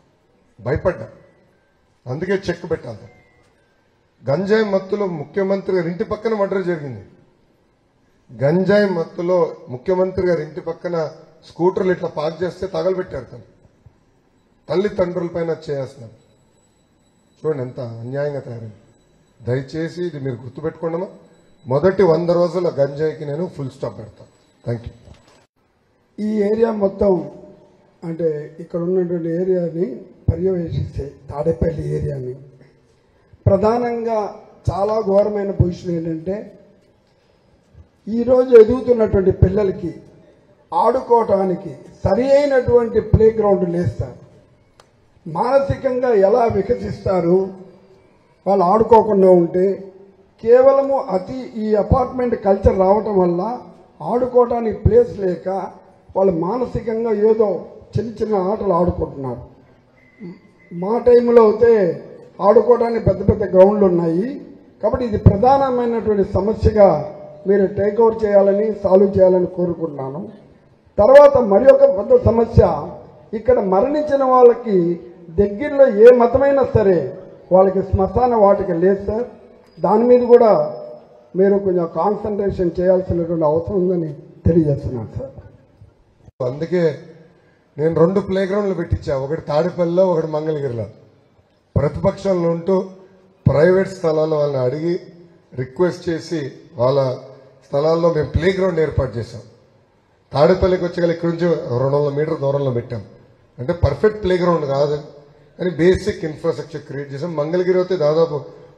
భయపడ్డా, అందుకే చెక్ పెట్టాలి. గంజాయి మత్తులో ముఖ్యమంత్రి గారి ఇంటి పక్కన మర్డర్ జరిగింది. గంజాయి మత్తులో ముఖ్యమంత్రి గారి ఇంటి పక్కన స్కూటర్లు ఇట్లా పార్క్ చేస్తే తగలబెట్టారు. తల్లిదండ్రుల పైన చేస్తున్నారు. చూడండి ఎంత అన్యాయంగా తయారైంది. దయచేసి ఇది మీరు గుర్తుపెట్టుకోండమా. మొదటి 100 రోజుల గంజాయికి నేను ఫుల్ స్టాప్ పెడతాను. Thank you. ఈ ఏరియా మొత్తం అంటే ఇక్కడ ఉన్నటువంటి ఏరియాని పర్యవేక్షిస్తే తాడేపల్లి ఏరియాని ప్రధానంగా చాలా ఘోరమైన పొజిషన్ ఏంటంటే ఈరోజు ఎదుగుతున్నటువంటి పిల్లలకి ఆడుకోవటానికి సరి అయినటువంటి ప్లే గ్రౌండ్ లేస్తారు. మానసికంగా ఎలా వికసిస్తారు వాళ్ళు ఆడుకోకుండా ఉంటే. కేవలము ఈ అపార్ట్మెంట్ కల్చర్ రావటం వల్ల ఆడుకోవడానికి ప్లేస్ లేక వాళ్ళు మానసికంగా ఏదో చిన్న చిన్న ఆటలు ఆడుకుంటున్నారు. మా టైంలో అయితే ఆడుకోవడానికి పెద్ద పెద్ద గ్రౌండ్లు ఉన్నాయి. కాబట్టి ఇది ప్రధానమైనటువంటి సమస్యగా మీరు టేక్ ఓవర్ చేయాలని సాల్వ్ చేయాలని కోరుకుంటున్నాను. తర్వాత మరి ఒక పెద్ద సమస్య, ఇక్కడ మరణించిన వాళ్ళకి దగ్గరలో ఏ మతమైనా సరే వాళ్ళకి శ్మశాన వాటిక లేదు సార్. దాని మీద కూడా మీరు కొంచెం కాన్సన్ట్రేషన్ చేయాల్సినటువంటి అవసరం ఉందని తెలియజేస్తున్నాను సార్. అందుకే నేను 2 ప్లే గ్రౌండ్లు పెట్టించా, ఒకటి తాడేపల్లిలో, ఒకటి మంగళగిరిలో. ప్రతిపక్షంలో ఉంటూ ప్రైవేట్ స్థలాల్లో వాళ్ళని అడిగి రిక్వెస్ట్ చేసి వాళ్ళ స్థలాల్లో మేము ప్లే గ్రౌండ్ ఏర్పాటు చేశాం. తాడేపల్లికి వచ్చి ఇక్కడ నుంచి 200 మీటర్ దూరంలో పెట్టాం. అంటే పర్ఫెక్ట్ ప్లే గ్రౌండ్ కాదు కానీ బేసిక్ ఇన్ఫ్రాస్ట్రక్చర్ క్రియేట్ చేసాం. మంగళగిరి అయితే దాదాపు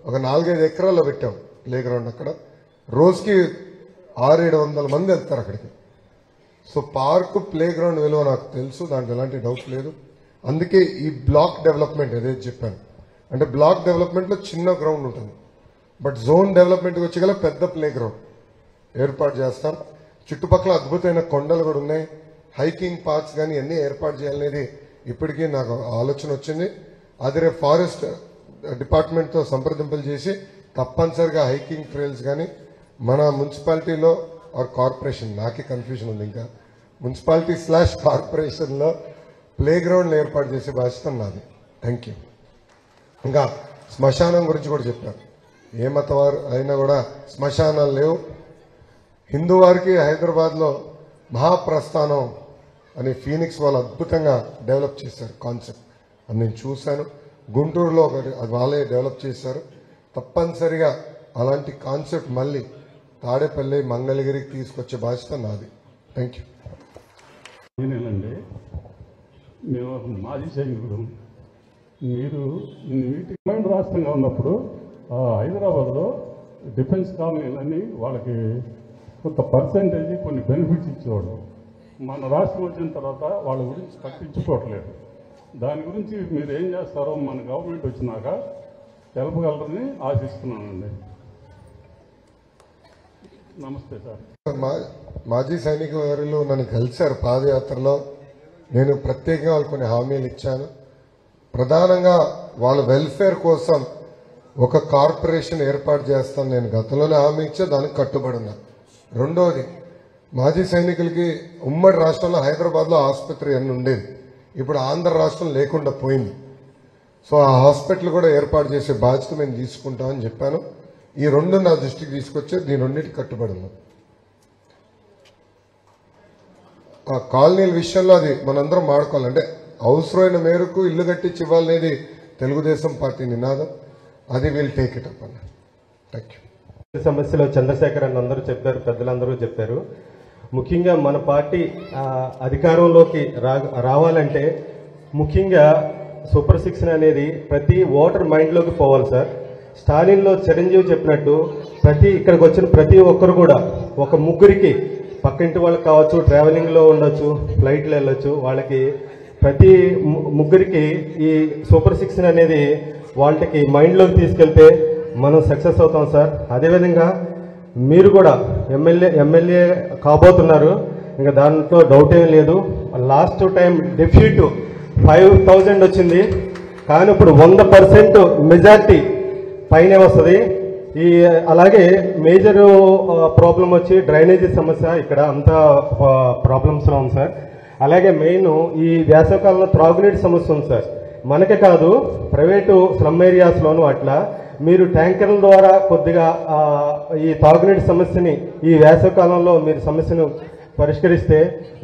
ఒక 4-5 ఎకరాల్లో పెట్టాం ప్లే గ్రౌండ్. అక్కడ రోజుకి 600-700 మంది వెళ్తారు అక్కడికి. సో పార్క్ ప్లే గ్రౌండ్ విలువ నాకు తెలుసు, దాంట్లో ఎలాంటి డౌట్ లేదు. అందుకే ఈ బ్లాక్ డెవలప్మెంట్ ఏదైతే చెప్పాను, అంటే బ్లాక్ డెవలప్మెంట్లో చిన్న గ్రౌండ్ ఉంటుంది, బట్ జోన్ డెవలప్మెంట్కి వచ్చి పెద్ద ప్లే గ్రౌండ్ ఏర్పాటు చేస్తాం. చుట్టుపక్కల అద్భుతమైన కొండలు కూడా ఉన్నాయి, హైకింగ్ పార్క్స్ కానీ అన్నీ ఏర్పాటు చేయాలనేది ఇప్పటికీ నాకు ఆలోచన వచ్చింది. అది రేపు ఫారెస్ట్ డిపార్ట్మెంట్తో సంప్రదింపులు చేసి తప్పనిసరిగా హైకింగ్ ట్రైల్స్ కానీ మన మున్సిపాలిటీలో ఆర్ కార్పొరేషన్, నాకే కన్ఫ్యూజన్ ఉంది, ఇంకా మున్సిపాలిటీ/కార్పొరేషన్లో ప్లే గ్రౌండ్లు ఏర్పాటు చేసే బాధ్యత నాది. Thank you. ఇంకా శ్మశానం గురించి కూడా చెప్పారు. ఏ మతవారు అయినా కూడా శ్మశానాలు లేవు. హిందూ వారికి హైదరాబాద్లో మహాప్రస్థానం అని ఫీనిక్స్ వాళ్ళు అద్భుతంగా డెవలప్ చేశారు కాన్సెప్ట్. అది నేను చూశాను. గుంటూరులో ఒకటి అది వాళ్ళే డెవలప్ చేశారు. తప్పనిసరిగా అలాంటి కాన్సెప్ట్ మళ్ళీ తాడేపల్లి మంగళగిరికి తీసుకొచ్చే బాధ్యత నాది. Thank you. నేనేనండి, మేము మాజీ సైనికుడు. మీరు కమాండ్ రాష్ట్రంగా ఉన్నప్పుడు హైదరాబాద్లో డిఫెన్స్ కాలనీలని వాళ్ళకి కొంత పర్సెంటేజ్ కొన్ని బెనిఫిట్స్ ఇచ్చేవాడు. మన రాష్ట్రం వచ్చిన తర్వాత వాళ్ళ గురించి పట్టించుకోవట్లేదు. దాని గురించి మీరు ఏం చేస్తారో మన గవర్నమెంట్ వచ్చినాక తెలపగలరని ఆశిస్తున్నానండి. నమస్తే సార్. మాజీ సైనికులు నన్ను కలిశారు పాదయాత్రలో. నేను ప్రత్యేకంగా వాళ్ళు కొన్ని హామీలు ఇచ్చాను. ప్రధానంగా వాళ్ళ వెల్ఫేర్ కోసం ఒక కార్పొరేషన్ ఏర్పాటు చేస్తాను నేను గతంలోనే హామీ ఇచ్చా, దానికి కట్టుబడి ఉన్నా. రెండోది, మాజీ సైనికులకి ఉమ్మడి రాష్ట్రంలో హైదరాబాద్లో ఆసుపత్రి అన్ని ఉండేది, ఇప్పుడు ఆంధ్ర రాష్ట్రం లేకుండా పోయింది. సో ఆ హాస్పిటల్ కూడా ఏర్పాటు చేసే బాధ్యత మేము తీసుకుంటామని చెప్పాను. ఈ 2 నా దృష్టికి తీసుకొచ్చి దీని 2 కట్టుబడి ఉన్నాం. ఆ కాలనీల విషయంలో అది మనందరం మాడుకోవాలి. అంటే అవసరమైన మేరకు ఇల్లు కట్టించి ఇవ్వాలనేది తెలుగుదేశం పార్టీ నినాదం. అది విల్ టేక్ ఇట్ అప్ అన్న. Thank you. సమస్యలో చంద్రశేఖర్ అని అందరూ చెప్పారు, పెద్దలందరూ చెప్పారు. ముఖ్యంగా మన పార్టీ అధికారంలోకి రావాలంటే ముఖ్యంగా సూపర్ 6 అనేది ప్రతి ఓటర్ మైండ్లోకి పోవాలి సార్. స్టాలిన్లో చిరంజీవి చెప్పినట్టు ఇక్కడికి వచ్చిన ప్రతి ఒక్కరు కూడా ఒక ముగ్గురికి, పక్కింటి వాళ్ళకి కావచ్చు, ట్రావెలింగ్లో ఉండొచ్చు, ఫ్లైట్లో వెళ్ళొచ్చు, వాళ్ళకి ప్రతి ముగ్గురికి ఈ సూపర్ 6 అనేది వాళ్ళకి మైండ్లోకి తీసుకెళ్తే మనం సక్సెస్ అవుతాం సార్. అదేవిధంగా మీరు కూడా ఎమ్మెల్యే కాబోతున్నారు, ఇంకా దాంట్లో డౌట్ ఏం లేదు. లాస్ట్ టైం డెఫిసిట్ 5,000 వచ్చింది, కానీ ఇప్పుడు 100% మెజార్టీ పైనే వస్తుంది. ఈ అలాగే మేజర్ ప్రాబ్లం వచ్చి డ్రైనేజీ సమస్య ఇక్కడ అంతా ప్రాబ్లమ్స్ ఉంది సార్. అలాగే మెయిన్ ఈ వేసవికాలంలో త్రాగునీటి సమస్య ఉంది సార్. మనకే కాదు ప్రైవేటు స్లమ్ ఏరియాస్లోనూ అట్లా మీరు ట్యాంకర్ల ద్వారా కొద్దిగా ఈ తాగునీటి సమస్యని ఈ వేసవికాలంలో మీరు సమస్యను పరిష్కరిస్తే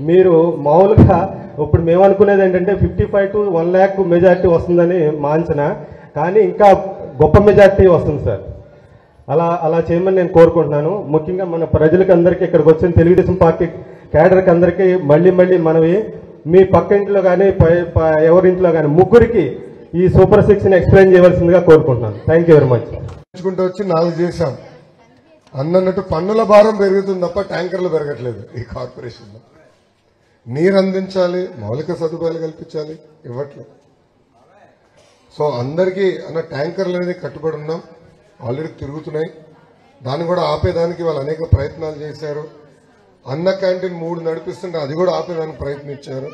మీరు మామూలుగా ఇప్పుడు మేము అనుకునేది ఏంటంటే 55 to 1 lakh మెజార్టీ వస్తుందని మా అంచనా, కానీ ఇంకా గొప్ప మెజార్టీ వస్తుంది సార్. అలా చేయమని నేను కోరుకుంటున్నాను. ముఖ్యంగా మన ప్రజలకు అందరికీ ఇక్కడికి వచ్చిన తెలుగుదేశం పార్టీ క్యాడర్కి అందరికీ మళ్ళీ మనవి మీ పక్క ఇంట్లో కానీ ఎవరింట్లో కానీ ముగ్గురికి ఈ సూపర్ 6ని ఎక్స్ప్లెయిన్ చేయవలసిందిగా కోరుకుంటున్నాను. Thank you very much. వచ్చి 4 చేశాం అన్నట్టు పన్నుల భారం పెరుగుతుంది తప్ప ట్యాంకర్లు పెరగట్లేదు. ఈ కార్పొరేషన్లో నీరు అందించాలి, మౌలిక సదుపాయాలు కల్పించాలి, ఇవ్వట్లేదు. సో అందరికీ అన్న ట్యాంకర్లు అనేది కట్టుబడి ఉన్నాం, ఆల్రెడీ తిరుగుతున్నాయి. దాన్ని కూడా ఆపేదానికి వాళ్ళు అనేక ప్రయత్నాలు చేశారు. అన్న క్యాంటీన్ 3 నడిపిస్తుంటే అది కూడా ఆపేదానికి ప్రయత్నించారు.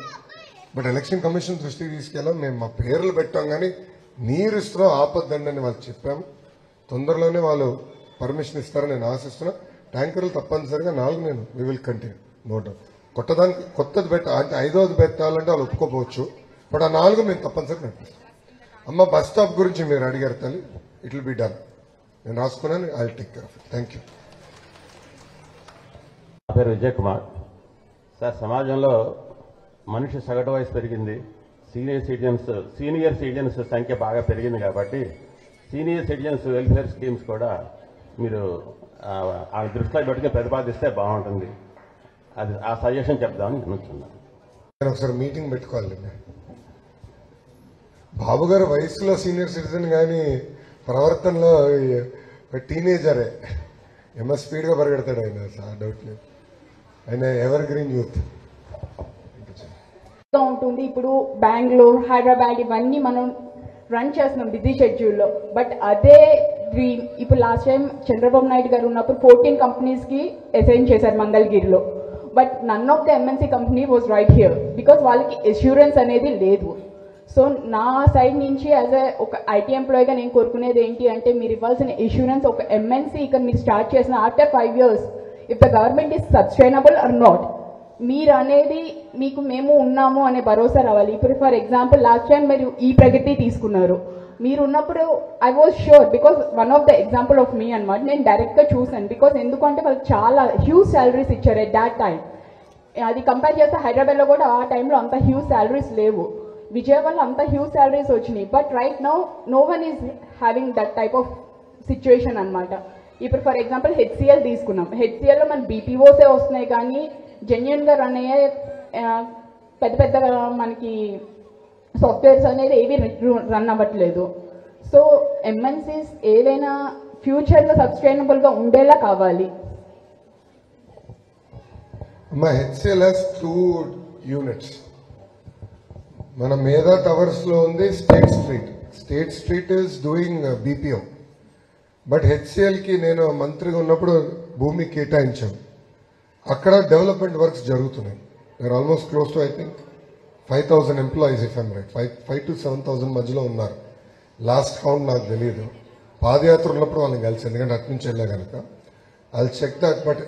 బట్ ఎలక్షన్ కమిషన్ దృష్టికి తీసుకెళ్ళాం. మేము మా పేర్లు పెట్టాం కానీ నీరు ఇస్తున్నాం ఆపద్దండి అని వాళ్ళు చెప్పాము. తొందరలోనే వాళ్ళు పర్మిషన్ ఇస్తారని నేను ఆశిస్తున్నా. ట్యాంకర్లు తప్పనిసరిగా 4 నేను వి విల్ కంటిన్యూ. నోట్ కొత్తది అంటే 5వది పెట్టాలంటే వాళ్ళు ఒప్పుకోపోవచ్చు. బట్ ఆ 4 మేము తప్పనిసరిగా నడిపిస్తాం. అమ్మ బస్ స్టాప్ గురించి మీరు అడిగారు తల్లి, ఇట్ విల్ బి డన్. నేను రాసుకున్నాను, I will take care of it. Thank you. నా పేరు విజయ్ కుమార్ సార్. సమాజంలో మనిషి సగటు వయసు పెరిగింది, సీనియర్ సిటిజన్స్ సంఖ్య బాగా పెరిగింది కాబట్టి సీనియర్ సిటిజన్స్ వెల్ఫేర్ స్కీమ్స్ కూడా మీరు ఆ దృష్టిలో పెట్టుకుని ప్రతిపాదిస్తే బాగుంటుంది. అది ఆ సజెషన్ చెప్దామని అనుకుంటున్నాను. నేను ఒకసారి మీటింగ్ పెట్టుకోవాలి. బాబు గారు వయసులో సీనియర్ సిటిజన్ కానీ ప్రవర్తనలో టీనేజరే. స్పీడ్గా పరిగెడతాడు ఆయన, డౌట్ లేదు. ఆయన ఎవర్ గ్రీన్ యూత్ ఉంటుంది. ఇప్పుడు బెంగళూరు, హైదరాబాద్ ఇవన్నీ మనం రన్ చేస్తున్నాం బిజీ షెడ్యూల్లో. బట్ అదే డ్రీమ్ ఇప్పుడు లాస్ట్ టైం చంద్రబాబు నాయుడు గారు ఉన్నప్పుడు 14 కంపెనీస్కి అసైన్ చేశారు మంగళగిరిలో. But none of the MNC company was right here because వాళ్ళకి అష్యూరెన్స్ అనేది లేదు. సో నా సైడ్ నుంచి యాజ్ ఒక ఐటీ ఎంప్లాయీగా నేను కోరుకునేది ఏంటి అంటే మీరు ఇవ్వాల్సిన ఇన్సూరెన్స్ ఒక ఎంఎన్సీ ఇక్కడ మీరు స్టార్ట్ చేసిన after 5 years if the government is sustainable or not, మీరు అనేది మీకు మేము ఉన్నాము అనే భరోసా రావాలి. ఇప్పుడు ఫర్ ఎగ్జాంపుల్ లాస్ట్ టైం మీరు ఈ ప్రగతి తీసుకున్నారు, మీరు ఉన్నప్పుడు I was sure because one of the example of మీ అనమాట. నేను డైరెక్ట్గా చూసాను. బికాస్ ఎందుకంటే వాళ్ళకి చాలా హ్యూజ్ శాలరీస్ ఇచ్చారు ఎట్ దాట్ టైం. అది కంపేర్ చేస్తే హైదరాబాద్లో కూడా ఆ టైంలో అంత హ్యూజ్ శాలరీస్ లేవు. విజయవాడలో అంత హ్యూజ్ శాలరీస్ వచ్చినాయి. But right now no one is having that type of situation అనమాట. ఇప్పుడు ఫర్ ఎగ్జాంపుల్ హెచ్సిఎల్ తీసుకున్నాం. హెచ్సిఎల్లో మన బీపీఓసే వస్తున్నాయి కానీ జెన్యున్గా రన్ అయ్యే పెద్దగా మనకి సాఫ్ట్వేర్స్ అనేది ఏవి రన్ అవ్వట్లేదు. సో ఎంఎన్సీస్ ఏదైనా ఫ్యూచర్లో సస్టైనబుల్గా ఉండేలా కావాలి. మా హెచ్సిఎల్ హెస్ 2 units. మన మేధా టవర్స్ లో ఉంది State Street. State Street is doing BPO. But HCL కి నేను మంత్రిగా ఉన్నప్పుడు భూమి కేటాయించాం. అక్కడ డెవలప్మెంట్ వర్క్స్ జరుగుతున్నాయి. There almost close to I think 5,000 employees if I'm right. 5 to 7,000 మధ్యలో ఉన్నారు. లాస్ట్ కౌంట్ నాకు తెలియదు. పాదయాత్ర ఉన్నప్పుడు వాళ్ళని కలిసి, ఎందుకంటే అటు నుంచి వెళ్ళా కనుక ఐల్ చెక్ దట్. బట్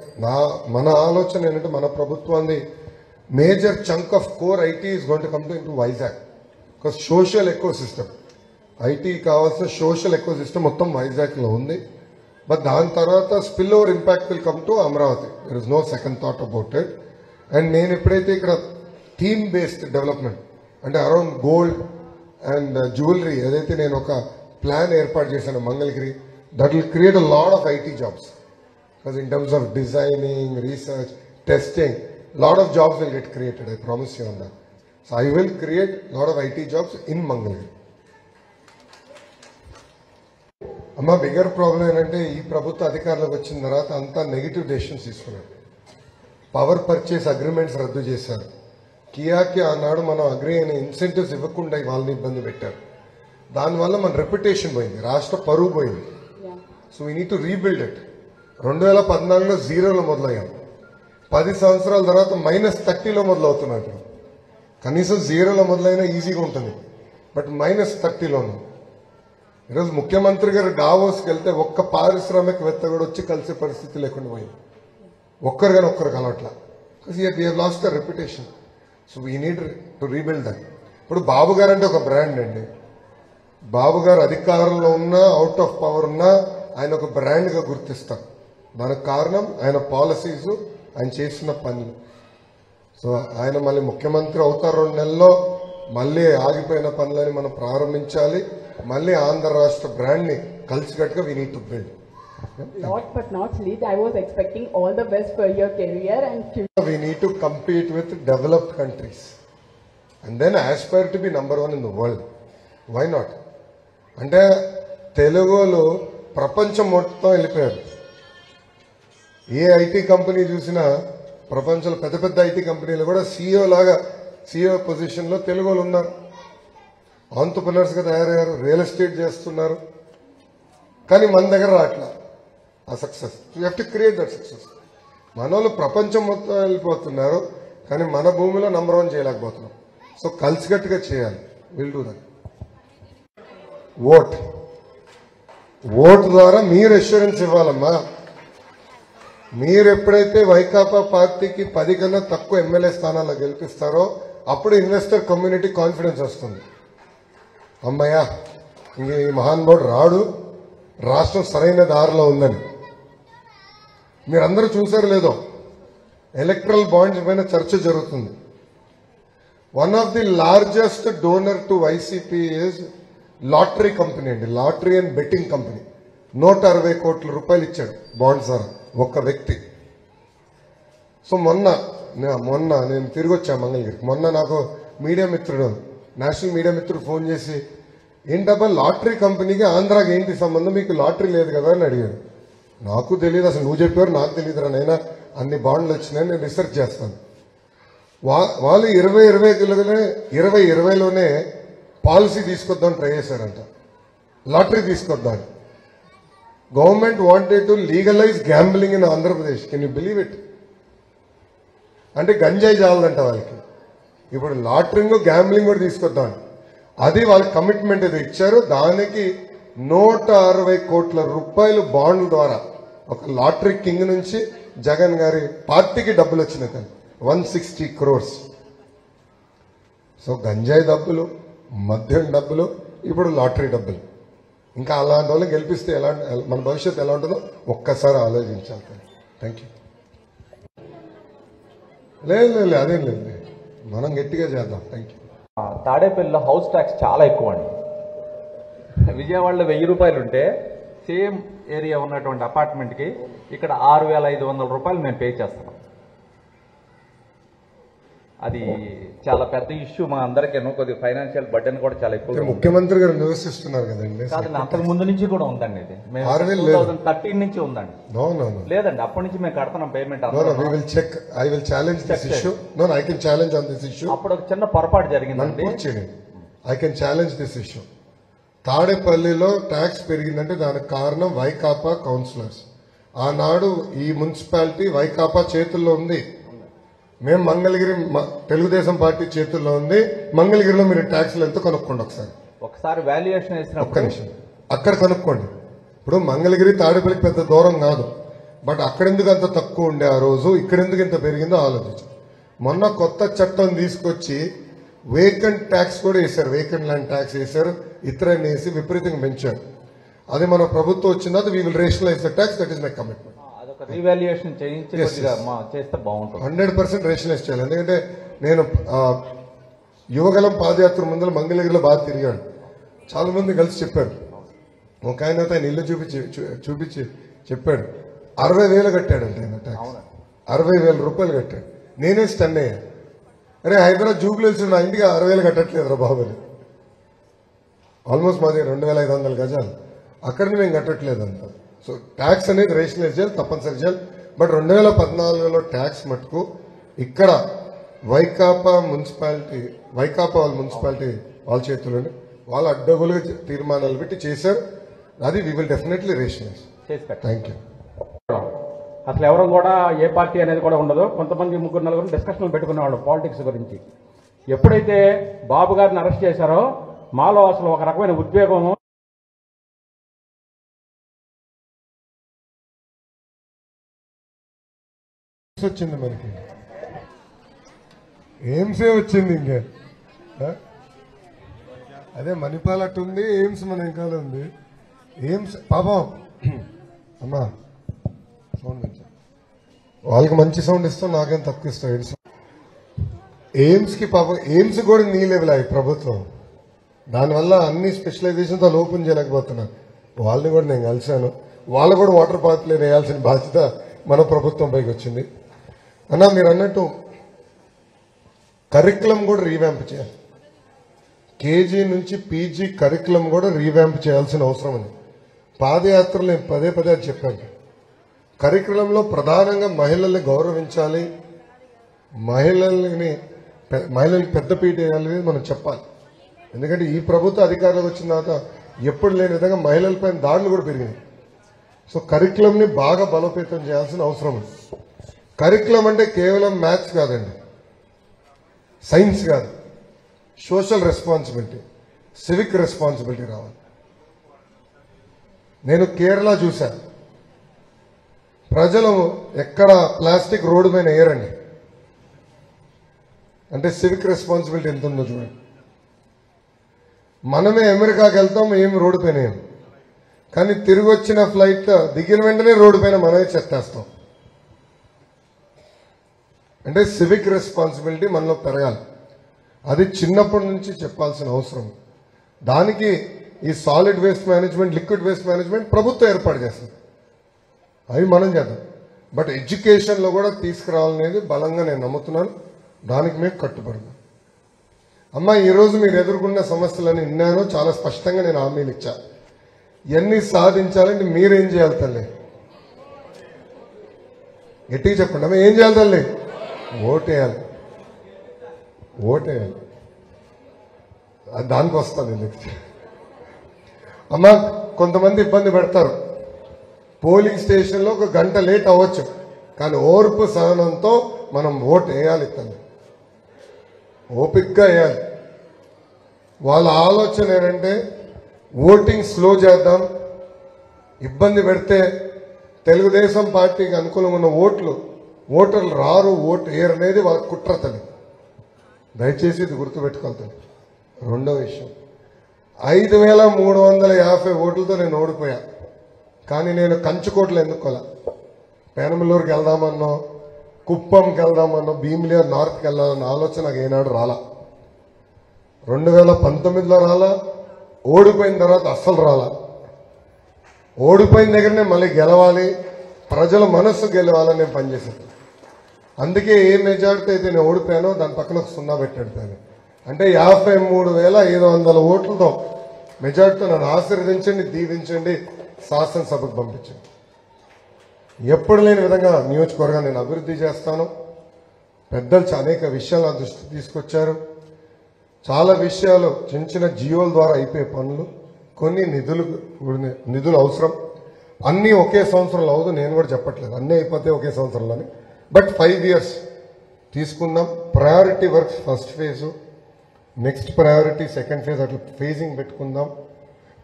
మన ఆలోచన ఏంటంటే మన ప్రభుత్వాన్ని major chunk of core IT is going to come to into Vizag. Because social ecosystem, IT కావాల్సిన సోషల్ ఎకో సిస్టమ్ మొత్తం వైజాగ్లో ఉంది. బట్ దాని తర్వాత spill over impact will come to Amaravati. There is no second thought about it. And నేను ఎప్పుడైతే ఇక్కడ థీమ్ బేస్డ్ డెవలప్మెంట్ అంటే అరౌండ్ గోల్డ్ అండ్ జ్యువెలరీ ఏదైతే నేను ఒక ప్లాన్ ఏర్పాటు చేశాను Mangalagiri, that will create a lot of IT jobs. Because in terms of designing, research, testing, lot of jobs will get created. I promise you on that. So I will create lot of IT jobs in Mangalore. అమ్మ బిగ్గర్ ప్రాబ్లం ఏంటంటే ఈ ప్రభుత్వ అధికారులకు వచ్చిన తర్వాత అంతా నెగిటివ్ డెసిషన్స్ తీసుకున్నారు. పవర్ పర్చేస్ అగ్రిమెంట్స్ రద్దు చేశారు. కియాకి ఆనాడు మనం అగ్రి అయిన ఇన్సెంటివ్స్ ఇవ్వకుండా వాళ్ళని ఇబ్బంది పెట్టారు. దానివల్ల మన రెప్యుటేషన్ పోయింది, రాష్ట్ర పరువు పోయింది. So we need to rebuild it. 2014లో 0లో మొదలయ్యాం. 10 సంవత్సరాల తర్వాత -30లో మొదలవుతున్నారు. కనీసం 0లో మొదలైనా ఈజీగా ఉంటుంది, బట్ -30లోను. ఈరోజు ముఖ్యమంత్రి గారు డావోస్కి వెళ్తే ఒక్క పారిశ్రామికవేత్త కూడా వచ్చి కలిసే పరిస్థితి లేకుండా పోయింది. ఒక్కరు కానీ ఒక్కరు కలవట్లా. Lost the reputation. So we need to rebuild that. ఇప్పుడు బాబు గారు అంటే ఒక బ్రాండ్ అండి. బాబు గారు అధికారంలో ఉన్నా అవుట్ ఆఫ్ పవర్ ఉన్నా ఆయన ఒక బ్రాండ్గా గుర్తిస్తారు. దానికి కారణం ఆయన పాలసీస్, ఆయన చేసిన పనులు. సో ఆయన మళ్ళీ ముఖ్యమంత్రి అవుతారు 2 నెలల్లో. మళ్ళీ ఆగిపోయిన పనులని మనం ప్రారంభించాలి. మళ్ళీ ఆంధ్ర రాష్ట్ర బ్రాండ్ ని కలిసికట్టుగా we need to build. Last but not least, I was expecting all the best for your career and future. We need to compete with developed countries and then aspire to be number 1 in the world. Why not? అంటే తెలుగులో ప్రపంచం మొత్తం వెళ్ళిపోయారు. ఏ ఐటీ కంపెనీ చూసినా ప్రపంచంలో పెద్ద పెద్ద ఐటీ కంపెనీలు కూడా సీఈఓ పొజిషన్లో తెలుగు వాళ్ళు ఉన్నారు. ఆంటర్‌ప్రెన్యూర్స్గా తయారయ్యారు, రియల్ ఎస్టేట్ చేస్తున్నారు. కానీ మన దగ్గర రావట్లా ఆ success. You have to create that success. మన వాళ్ళు ప్రపంచం మొత్తం వెళ్ళిపోతున్నారు, కానీ మన భూమిలో నంబర్ 1 చేయలేకపోతున్నాం. సో కలిసికట్టుగా చేయాలి. Will do that. ఓట్ ద్వారా మీరు అష్యూరెన్స్ ఇవ్వాలమ్మా. మీరు ఎప్పుడైతే వైకాపా పార్టీకి 10 కన్నా తక్కువ ఎమ్మెల్యే స్థానాల్లో గెలిపిస్తారో అప్పుడు ఇన్వెస్టర్ కమ్యూనిటీ కాన్ఫిడెన్స్ వస్తుంది. అమ్మయ్యా ఇంక ఈ మహానుభావుడు రాడు, రాష్ట్రం సరైన దారిలో ఉందని. మీరందరూ చూసారు లేదో, ఎలక్ట్రల్ బాండ్స్ పైన చర్చ జరుగుతుంది. One of the largest donor to YCP is lottery company అండి. లాటరీ అండ్ బెట్టింగ్ కంపెనీ 160 కోట్ల రూపాయలు ఇచ్చాడు బాండ్స్ ద్వారా ఒక్క వ్యక్తి. సో మొన్న నేను తిరిగి వచ్చాను మంగళగిరికి. మొన్న నాకు మీడియా మిత్రుడు, నేషనల్ మీడియా మిత్రుడు ఫోన్ చేసి, ఏంటబ్బా లాటరీ కంపెనీకి ఆంధ్రాకి ఏంటి సంబంధం, మీకు లాటరీ లేదు కదా అని అడిగాడు. నాకు తెలియదు, అసలు నువ్వు చెప్పారు నాకు తెలియదురా నైనా, అన్ని బాండ్లు వచ్చినాయి, నేను రీసెర్చ్ చేస్తాను. వాళ్ళు 2020లోనే పాలసీ తీసుకొద్దాం ట్రై చేశారంట, లాటరీ తీసుకొద్దాం. Government wanted to legalize gambling in Andhra Pradesh. Can you believe it? అంటే గంజాయి చాలంట వాళ్ళకి. ఇప్పుడు లాటరింగ్ గ్యాంబ్లింగ్ కూడా తీసుకొద్దాం. అది వాళ్ళ కమిట్మెంట్ ఏదో ఇచ్చారు. దానికి 160 కోట్ల రూపాయలు బాండ్ల ద్వారా ఒక లాటరీ కింగ్ నుంచి జగన్ గారి పార్టీకి డబ్బులు వచ్చినాయి. 160 crores. సో గంజాయి డబ్బులు, మద్యం డబ్బులు, ఇప్పుడు లాటరీ డబ్బులు. ఇంకా అలాంటి వాళ్ళని గెలిపిస్తే మన భవిష్యత్తు ఎలా ఉంటుందో ఒక్కసారి ఆలోచించాలి. Thank you. లేదు అదేం లేదు, మనం గట్టిగా చేద్దాం. Thank you. తాడేపల్లిలో హౌస్ ట్యాక్స్ చాలా ఎక్కువ అండి. విజయవాడలో 1000 రూపాయలు ఉంటే సేమ్ ఏరియా ఉన్నటువంటి అపార్ట్మెంట్కి ఇక్కడ 6500 రూపాయలు మేము పే చేస్తున్నాం. అది చాలా పెద్ద ఇష్యూ మా అందరికీ. కొద్దిగా ఫైనాన్షియల్ బర్డెన్ కూడా చాలా ఎక్కువ. ముఖ్యమంత్రి గారు నివసిస్తున్నారు కదండి. కాదండి, అంతకు ముందు నుంచి కూడా ఉందండి. ఇది 2013 నుంచి ఉందండి. లేదండి, అప్పటి నుంచి మేము కడుతున్నాం పేమెంట్. అప్పుడు ఒక చిన్న పొరపాటు జరిగిందండి. I can challenge this issue. తాడేపల్లిలో ట్యాక్స్ పెరిగిందంటే దానికి కారణం వైకాపా కౌన్సిలర్స్. ఆనాడు ఈ మున్సిపాలిటీ వైకాపా చేతుల్లో ఉంది. మేము మంగళగిరి తెలుగుదేశం పార్టీ చేతుల్లో ఉంది. మంగళగిరిలో మీరు ట్యాక్స్లు ఎంతో కనుక్కోండి ఒకసారి వాల్యుయేషన్ వేసిన ఒక్క నిమిషం అక్కడ కనుక్కోండి. ఇప్పుడు మంగళగిరి తాడేపల్లికి పెద్ద దూరం కాదు, బట్ అక్కడెందుకు అంత తక్కువ ఉండే ఆ రోజు, ఇక్కడెందుకు ఇంత పెరిగిందో ఆలోచించు. మొన్న కొత్త చట్టం తీసుకొచ్చి వేకెంట్ ట్యాక్స్ కూడా వేశారు, వేకెంట్ ల్యాండ్ ట్యాక్స్ వేశారు, ఇతరన్ని వేసి విపరీతంగా పెంచారు. అది మన ప్రభుత్వం వచ్చిన తర్వాత we will rationalise the tax. That is my commitment. Revaluation చేస్తే బాగుంటుంది. 100% రేషనలైజ్ చేయాలి. ఎందుకంటే నేను యువగలం పాదయాత్ర ముందర మంగళగిరిలో బాగా తిరిగాడు. చాలా మంది కలిసి చెప్పారు. ఒక ఆయన ఆయన ఇల్లు చూపించి చెప్పాడు 60,000 కట్టాడంటే ఆయన ట్యాక్స్. 60,000 రూపాయలు కట్టాడు. నేనే స్టన్ అయ్యా. అరే హైదరాబాద్ జూబ్లీహిల్స్ నా ఇంటికి 60,000 కట్టట్లేదు రా బాబు. ఆల్మోస్ట్ మాది 2,500 గజాలు, అక్కడిని మేము కట్టట్లేదు అంత. సో ట్యాక్స్ అనేది రేషనలైజ్ చేయాలి, తప్పనిసరి చేయాలి. బట్ 2014లో ట్యాక్స్ మటుకు ఇక్కడ వైకాపా వాళ్ళ మున్సిపాలిటీ వాళ్ళ చేతుల్లోనే వాళ్ళు అడ్డగోలుగా తీర్మానాలు పెట్టి చేశారు. అది we will definitely rationalise. Thank you. అసలు ఎవరు కూడా ఏ పార్టీ అనేది కూడా ఉండదు. కొంతమంది 3-4 డిస్కషన్లు పెట్టుకునేవాళ్ళు పాలిటిక్స్ గురించి. ఎప్పుడైతే బాబు గారిని అరెస్ట్ చేశారో మాలో అసలు ఒక రకమైన ఉద్వేగం వచ్చింది మనకి, ఎయిమ్సే వచ్చింది ఇంకే. అదే మణిపాల్ అట్టు ఉంది, ఎయిమ్స్ మన వెనకాల ఉంది. ఎయిమ్స్ పాపం అమ్మా సౌండ్ మంచి, వాళ్ళకి మంచి సౌండ్ ఇస్తాం, నాకేం తక్కువ ఇస్తాం. ఎయిమ్స్ కి పాపం, ఎయిమ్స్ కూడా నీ లెవెల్ అయ్యి ప్రభుత్వం, దానివల్ల అన్ని స్పెషలైజేషన్స్ వాళ్ళు ఓపెన్ చేయలేకపోతున్నారు. వాళ్ళని కూడా నేను కలిశాను, వాళ్ళు కూడా వాటర్ పార్క్లు వేయాల్సిన బాధ్యత మన ప్రభుత్వం పైకి వచ్చింది. అన్నా మీరు అన్నట్టు కరికులం కూడా రీవ్యాంప్ చేయాలి. కేజీ నుంచి పీజీ కరికులం కూడా రీవ్యాంప్ చేయాల్సిన అవసరం ఉంది. పాదయాత్రలు నేను పదే పదే చెప్పాను. కరికులంలో ప్రధానంగా మహిళల్ని గౌరవించాలి, మహిళలకు పెద్దపీట వేయాలి మనం చెప్పాలి. ఎందుకంటే ఈ ప్రభుత్వ అధికారులకు వచ్చిన తర్వాత ఎప్పుడు లేని విధంగా మహిళలపైన దాడులు కూడా పెరిగినాయి. సో కరికులంని బాగా బలోపేతం చేయాల్సిన అవసరం ఉంది. కరికులం అంటే కేవలం మ్యాథ్స్ కాదండి, సైన్స్ కాదు, సోషల్ రెస్పాన్సిబిలిటీ, సివిక్ రెస్పాన్సిబిలిటీ రావాలి. నేను కేరళ చూశాను, ప్రజలు ఎక్కడ ప్లాస్టిక్ రోడ్డు పైన వేయరండి. అంటే సివిక్ రెస్పాన్సిబిలిటీ ఎంత ఉందో చూడండి. మనమే అమెరికాకి వెళ్తాం, ఏమి రోడ్డు పైన వేయం, కానీ తిరిగి వచ్చిన ఫ్లైట్ దిగిన వెంటనే రోడ్డు పైన మనమే చెత్తేస్తాం. అంటే సివిక్ రెస్పాన్సిబిలిటీ మనలో పెరగాలి. అది చిన్నప్పటి నుంచి చెప్పాల్సిన అవసరం. దానికి ఈ solid waste management, liquid waste management ప్రభుత్వం ఏర్పాటు చేస్తుంది, అవి మనం చేద్దాం. బట్ ఎడ్యుకేషన్లో కూడా తీసుకురావాలనేది బలంగా నేను నమ్ముతున్నాను, దానికి మేము కట్టుబడదాం. అమ్మా ఈరోజు మీరు ఎదుర్కొన్న సమస్యలని విన్నాను, చాలా స్పష్టంగా నేను హామీలు ఇచ్చా. ఇవన్నీ సాధించాలంటే మీరేం చేయాలి తల్లి? గట్టిగా చెప్పండి అమ్మా, ఏం చేయాలి తల్లి? ఓటేయాలి, ఓటేయాలి. దానికి వస్తుంది నెక్స్ట్. అమ్మా కొంతమంది ఇబ్బంది పెడతారు, పోలింగ్ స్టేషన్లో 1 గంట లేట్ అవ్వచ్చు, కానీ ఓర్పు సహనంతో మనం ఓటు వేయాలి తల్లి, ఓపికగా వేయాలి. వాళ్ళ ఆలోచన ఏంటంటే ఓటింగ్ స్లో చేద్దాం, ఇబ్బంది పెడితే తెలుగుదేశం పార్టీకి అనుకూలంగా ఉన్న ఓటర్లు రారు, ఓటు వేయరు అనేది వాళ్ళ కుట్ర తల్లి. దయచేసి ఇది గుర్తుపెట్టుకోవాలి. రెండో విషయం, 5350 ఓట్లతో నేను ఓడిపోయా, కానీ నేను కంచుకోట్లు ఎన్నుకోలే. పెనమలూరుకి వెళ్దామన్నో, కుప్పంకి వెళ్దామన్నో, భీమిలియర్ నార్త్కి వెళ్ళాలన్న ఆలోచన నాకు ఏనాడు రాలా. 2019లో రాలా, ఓడిపోయిన తర్వాత అస్సలు రాలా. ఓడిపోయిన దగ్గరనే మళ్ళీ గెలవాలి, ప్రజల మనస్సు గెలవాలని నేను పనిచేశాను. అందుకే ఏ మెజార్టీ అయితే నేను ఓడిపోయానో దాని పక్కన 0 పెట్టాడు. అంటే 53,500 ఓట్లతో మెజార్టీతో నన్ను ఆశీర్వదించండి, దీవించండి, శాసనసభకు పంపించండి. ఎప్పుడు లేని విధంగా నియోజకవర్గాన్ని నేను అభివృద్ధి చేస్తాను. పెద్దలు అనేక విషయాలు నా దృష్టికి తీసుకొచ్చారు. చాలా విషయాలు చిన్న చిన్న జియోల ద్వారా అయిపోయే పనులు, కొన్ని నిధులు అవసరం. అన్నీ ఒకే సంవత్సరంలో అవదు, నేను కూడా చెప్పట్లేదు అన్నీ అయిపోతే ఒకే సంవత్సరంలోనే. బట్ 5 years తీసుకుందాం. Priority works first phase, next priority second phase, అట్లా ఫేజింగ్ పెట్టుకుందాం.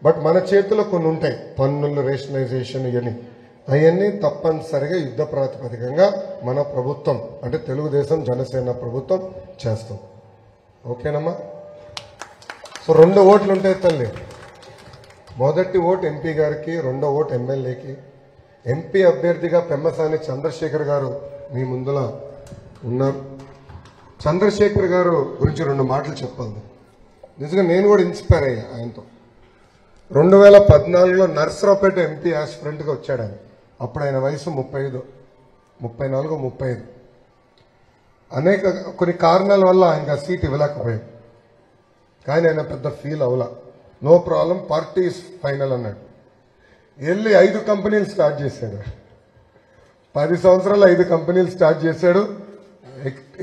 బట్ మన చేతిలో కొన్ని ఉంటాయి, పన్నులు, రేషనలైజేషన్, అవన్నీ తప్పనిసరిగా యుద్ధ ప్రాతిపదికంగా మన ప్రభుత్వం అంటే తెలుగుదేశం జనసేన ప్రభుత్వం చేస్తాం. ఓకేనమ్మా? సో 2 ఓట్లు ఉంటాయి తల్లి. మొదటి ఓటు ఎంపీ గారికి, రెండో ఓటు ఎమ్మెల్యేకి. ఎంపీ అభ్యర్థిగా పెమ్మసాని చంద్రశేఖర్ గారు మీ ముందులా ఉన్నారు. చంద్రశేఖర్ గారు గురించి 2 మాటలు చెప్పాలి. నిజంగా నేను కూడా ఇన్స్పైర్ అయ్యా ఆయనతో. 2014లో నర్సరావుపేట ఎంపీ ఆస్పిరెంట్గా వచ్చాడు ఆయన. అప్పుడు ఆయన వయసు 34, 35. కొన్ని కారణాల వల్ల ఆయనకు ఆ సీట్ ఇవ్వలేకపోయాడు. కానీ ఆయన పెద్ద ఫీల్ అవ్వలా. నో ప్రాబ్లం, పార్టీ ఫైనల్ అన్నాడు. వెళ్ళి 5 కంపెనీలు స్టార్ట్ చేశాడు. 10 సంవత్సరాలు 5 కంపెనీలు స్టార్ట్ చేశాడు.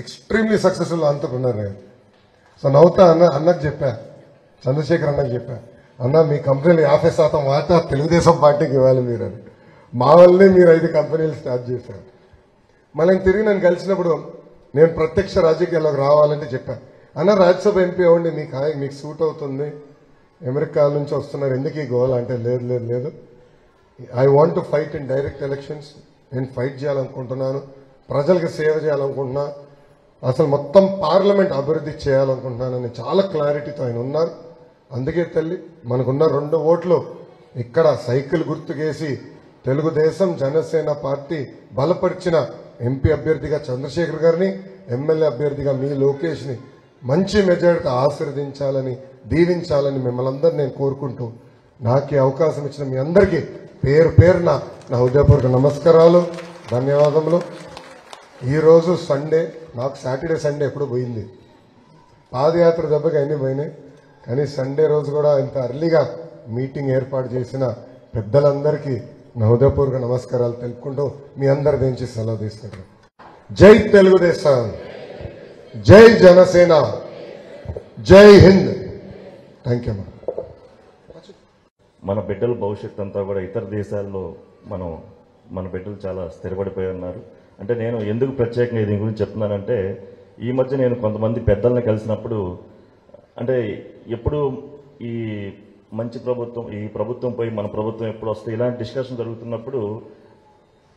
ఎక్స్ట్రీమ్లీ సక్సెస్ఫుల్ ఆంటర్‌ప్రెన్యూర్ అయ్యాడు. సో నవ్వుతా అన్నకు చెప్పా, చంద్రశేఖర్ అన్నకు చెప్పా, అన్న మీ కంపెనీలు 50% వాటా తెలుగుదేశం పార్టీకి ఇవ్వాలి మీరు అని. మా వల్లే మీరు 5 కంపెనీలు స్టార్ట్ చేశారు. మళ్ళీ తిరిగి నన్ను కలిసినప్పుడు నేను ప్రత్యక్ష రాజకీయాల్లోకి రావాలంటే చెప్పాను, అన్న రాజ్యసభ ఎంపీ అవ్వండి, మీకు సూట్ అవుతుంది, అమెరికా నుంచి వస్తున్నారు, ఎందుకు ఈ గోల్ అంటే లేదు, I want to fight in direct elections, నేను ఫైట్ చేయాలనుకుంటున్నాను, ప్రజలకు సేవ చేయాలనుకుంటున్నా, అసలు మొత్తం పార్లమెంట్ అభివృద్ధి చేయాలనుకుంటున్నానని చాలా క్లారిటీతో ఆయన ఉన్నారు. అందుకే తల్లి మనకున్న 2 ఓట్లు ఇక్కడ సైకిల్ గుర్తుకేసి తెలుగుదేశం జనసేన పార్టీ బలపరిచిన ఎంపీ అభ్యర్థిగా చంద్రశేఖర్ గారిని, ఎమ్మెల్యే అభ్యర్థిగా మీ లోకేష్ ని మంచి మెజారిటీ ఆశీర్వదించాలని, దీవించాలని మిమ్మల్ని అందరినీ నేను కోరుకుంటూ నాకు ఈ అవకాశం ఇచ్చిన మీ అందరికీ పేరు పేరున నా హృదయపూర్వక నమస్కారాలు, ధన్యవాదములు. ఈరోజు సండే, నాకు సాటర్డే సండే ఎప్పుడు పోయింది, పాదయాత్ర దెబ్బకి అన్నీ పోయినాయి. కానీ సండే రోజు కూడా ఇంత అర్లీగా మీటింగ్ ఏర్పాటు చేసిన పెద్దలందరికీ నా హృదయపూర్వక నమస్కారాలు తెలుపుకుంటూ మీ అందరి నుంచి సెలవు తీసుకుంటాను. జై తెలుగుదేశం, జై జనసేన, జై హింద్. Thank you. మన బిడ్డల భవిష్యత్తు అంతా కూడా ఇతర దేశాల్లో మన బిడ్డలు చాలా స్థిరపడిపోయి ఉన్నారు. అంటే నేను ఎందుకు ప్రత్యేకంగా దీని గురించి చెప్తున్నానంటే, ఈ మధ్య నేను కొంతమంది పెద్దల్ని కలిసినప్పుడు, అంటే ఎప్పుడు ఈ మంచి ప్రభుత్వం, ఈ ప్రభుత్వం పోయి మన ప్రభుత్వం ఎప్పుడు వస్తే ఇలాంటి డిస్కషన్ జరుగుతున్నప్పుడు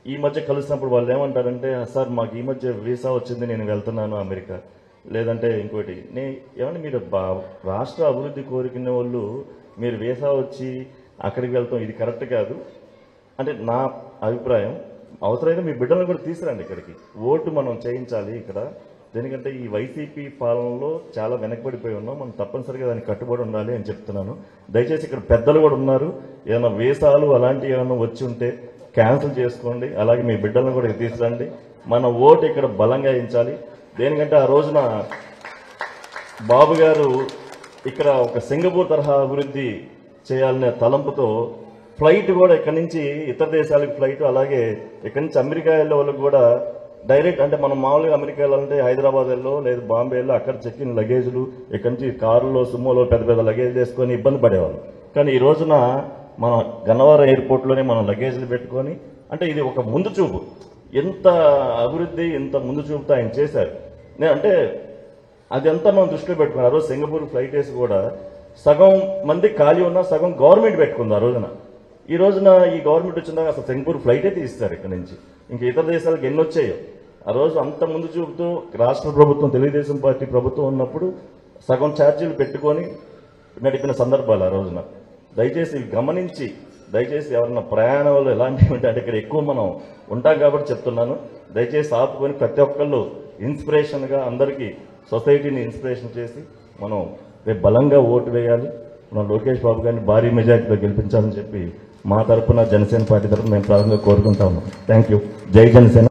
ఈ మధ్య కలిసినప్పుడు వాళ్ళు ఏమంటారంటే, సార్ మాకు ఈ మధ్య వీసా వచ్చింది, నేను వెళ్తున్నాను అమెరికా, లేదంటే ఇంకోటి. ఏమంటే మీరు రాష్ట్ర అభివృద్ధి కోరుకునే వాళ్ళు మీరు వీసా వచ్చి అక్కడికి వెళ్తాం, ఇది కరెక్ట్ కాదు. అంటే నా అభిప్రాయం, అవసరమైతే మీ బిడ్డలను కూడా తీసుకురండి ఇక్కడికి, ఓటు మనం చేయించాలి ఇక్కడ. ఎందుకంటే ఈ వైసీపీ పాలనలో చాలా వెనకబడిపోయి ఉన్నాం, మనం తప్పనిసరిగా దానికి కట్టుబడి ఉండాలి అని చెప్తున్నాను. దయచేసి ఇక్కడ పెద్దలు కూడా ఉన్నారు, ఏమైనా వీసాలు అలాంటివి ఏమైనా వచ్చి ఉంటే క్యాన్సిల్ చేసుకోండి, అలాగే మీ బిడ్డలను కూడా తీసుకురండి. మన ఓటు ఇక్కడ బలంగా వేయించాలి. దేనికంటే ఆ రోజున బాబు గారు ఇక్కడ ఒక సింగపూర్ తరహా అభివృద్ధి చేయాలనే తలంపుతో ఫ్లైట్ కూడా ఇక్కడి నుంచి ఇతర దేశాలకు ఫ్లైట్, అలాగే ఇక్కడి నుంచి అమెరికా వెళ్ళే వాళ్ళకి కూడా డైరెక్ట్, అంటే మనం మామూలుగా అమెరికా వెళ్ళాలంటే హైదరాబాద్ వెళ్ళో లేదు బాంబేలో అక్కడ చెక్కిన లగేజ్లు, ఇక్కడి నుంచి కారులో సుమోలో పెద్ద పెద్ద లగేజ్ వేసుకొని ఇబ్బంది పడేవాళ్ళు. కానీ ఈ రోజున మన గన్నవరం ఎయిర్పోర్ట్లోనే మనం లగేజ్లు పెట్టుకొని, అంటే ఇది ఒక ముందు చూపు, ఎంత అభివృద్ధి ఎంత ముందు చూపుతో ఆయన చేశారు. అంటే అదంతా మనం దృష్టిలో పెట్టుకున్నాం. ఆ రోజు సింగపూర్ ఫ్లైట్ వేసి కూడా సగం మంది ఖాళీ ఉన్నా సగం గవర్నమెంట్ పెట్టుకుంది ఆ రోజున. ఈ రోజున ఈ గవర్నమెంట్ వచ్చిందాక అసలు సింగపూర్ ఫ్లైటే తీస్తారు ఇక్కడ నుంచి, ఇంకా ఇతర దేశాలకు ఎన్ని వచ్చాయో. ఆ రోజు అంత ముందు చూపుతూ రాష్ట్ర ప్రభుత్వం, తెలుగుదేశం పార్టీ ప్రభుత్వం ఉన్నప్పుడు సగం ఛార్జీలు పెట్టుకొని నడిపిన సందర్భాలు ఆ రోజున. దయచేసి గమనించి, దయచేసి ఎవరన్నా ప్రయాణాలు ఎలాంటివి ఉంటే, అంటే ఇక్కడ ఎక్కువ మనం ఉంటాం కాబట్టి చెప్తున్నాను, దయచేసి ఆపుకొని ప్రతి ఒక్కళ్ళు ఇన్స్పిరేషన్గా అందరికీ సొసైటీని ఇన్స్పిరేషన్ చేసి మనం రేపు బలంగా ఓటు వేయాలి. మనం లోకేష్ బాబు గారిని భారీ మెజార్టీలో గెలిపించాలని చెప్పి మా తరఫున, జనసేన పార్టీ తరఫున మేము ప్రారంభంగా కోరుకుంటా ఉన్నాం. Thank you. జై జనసేన.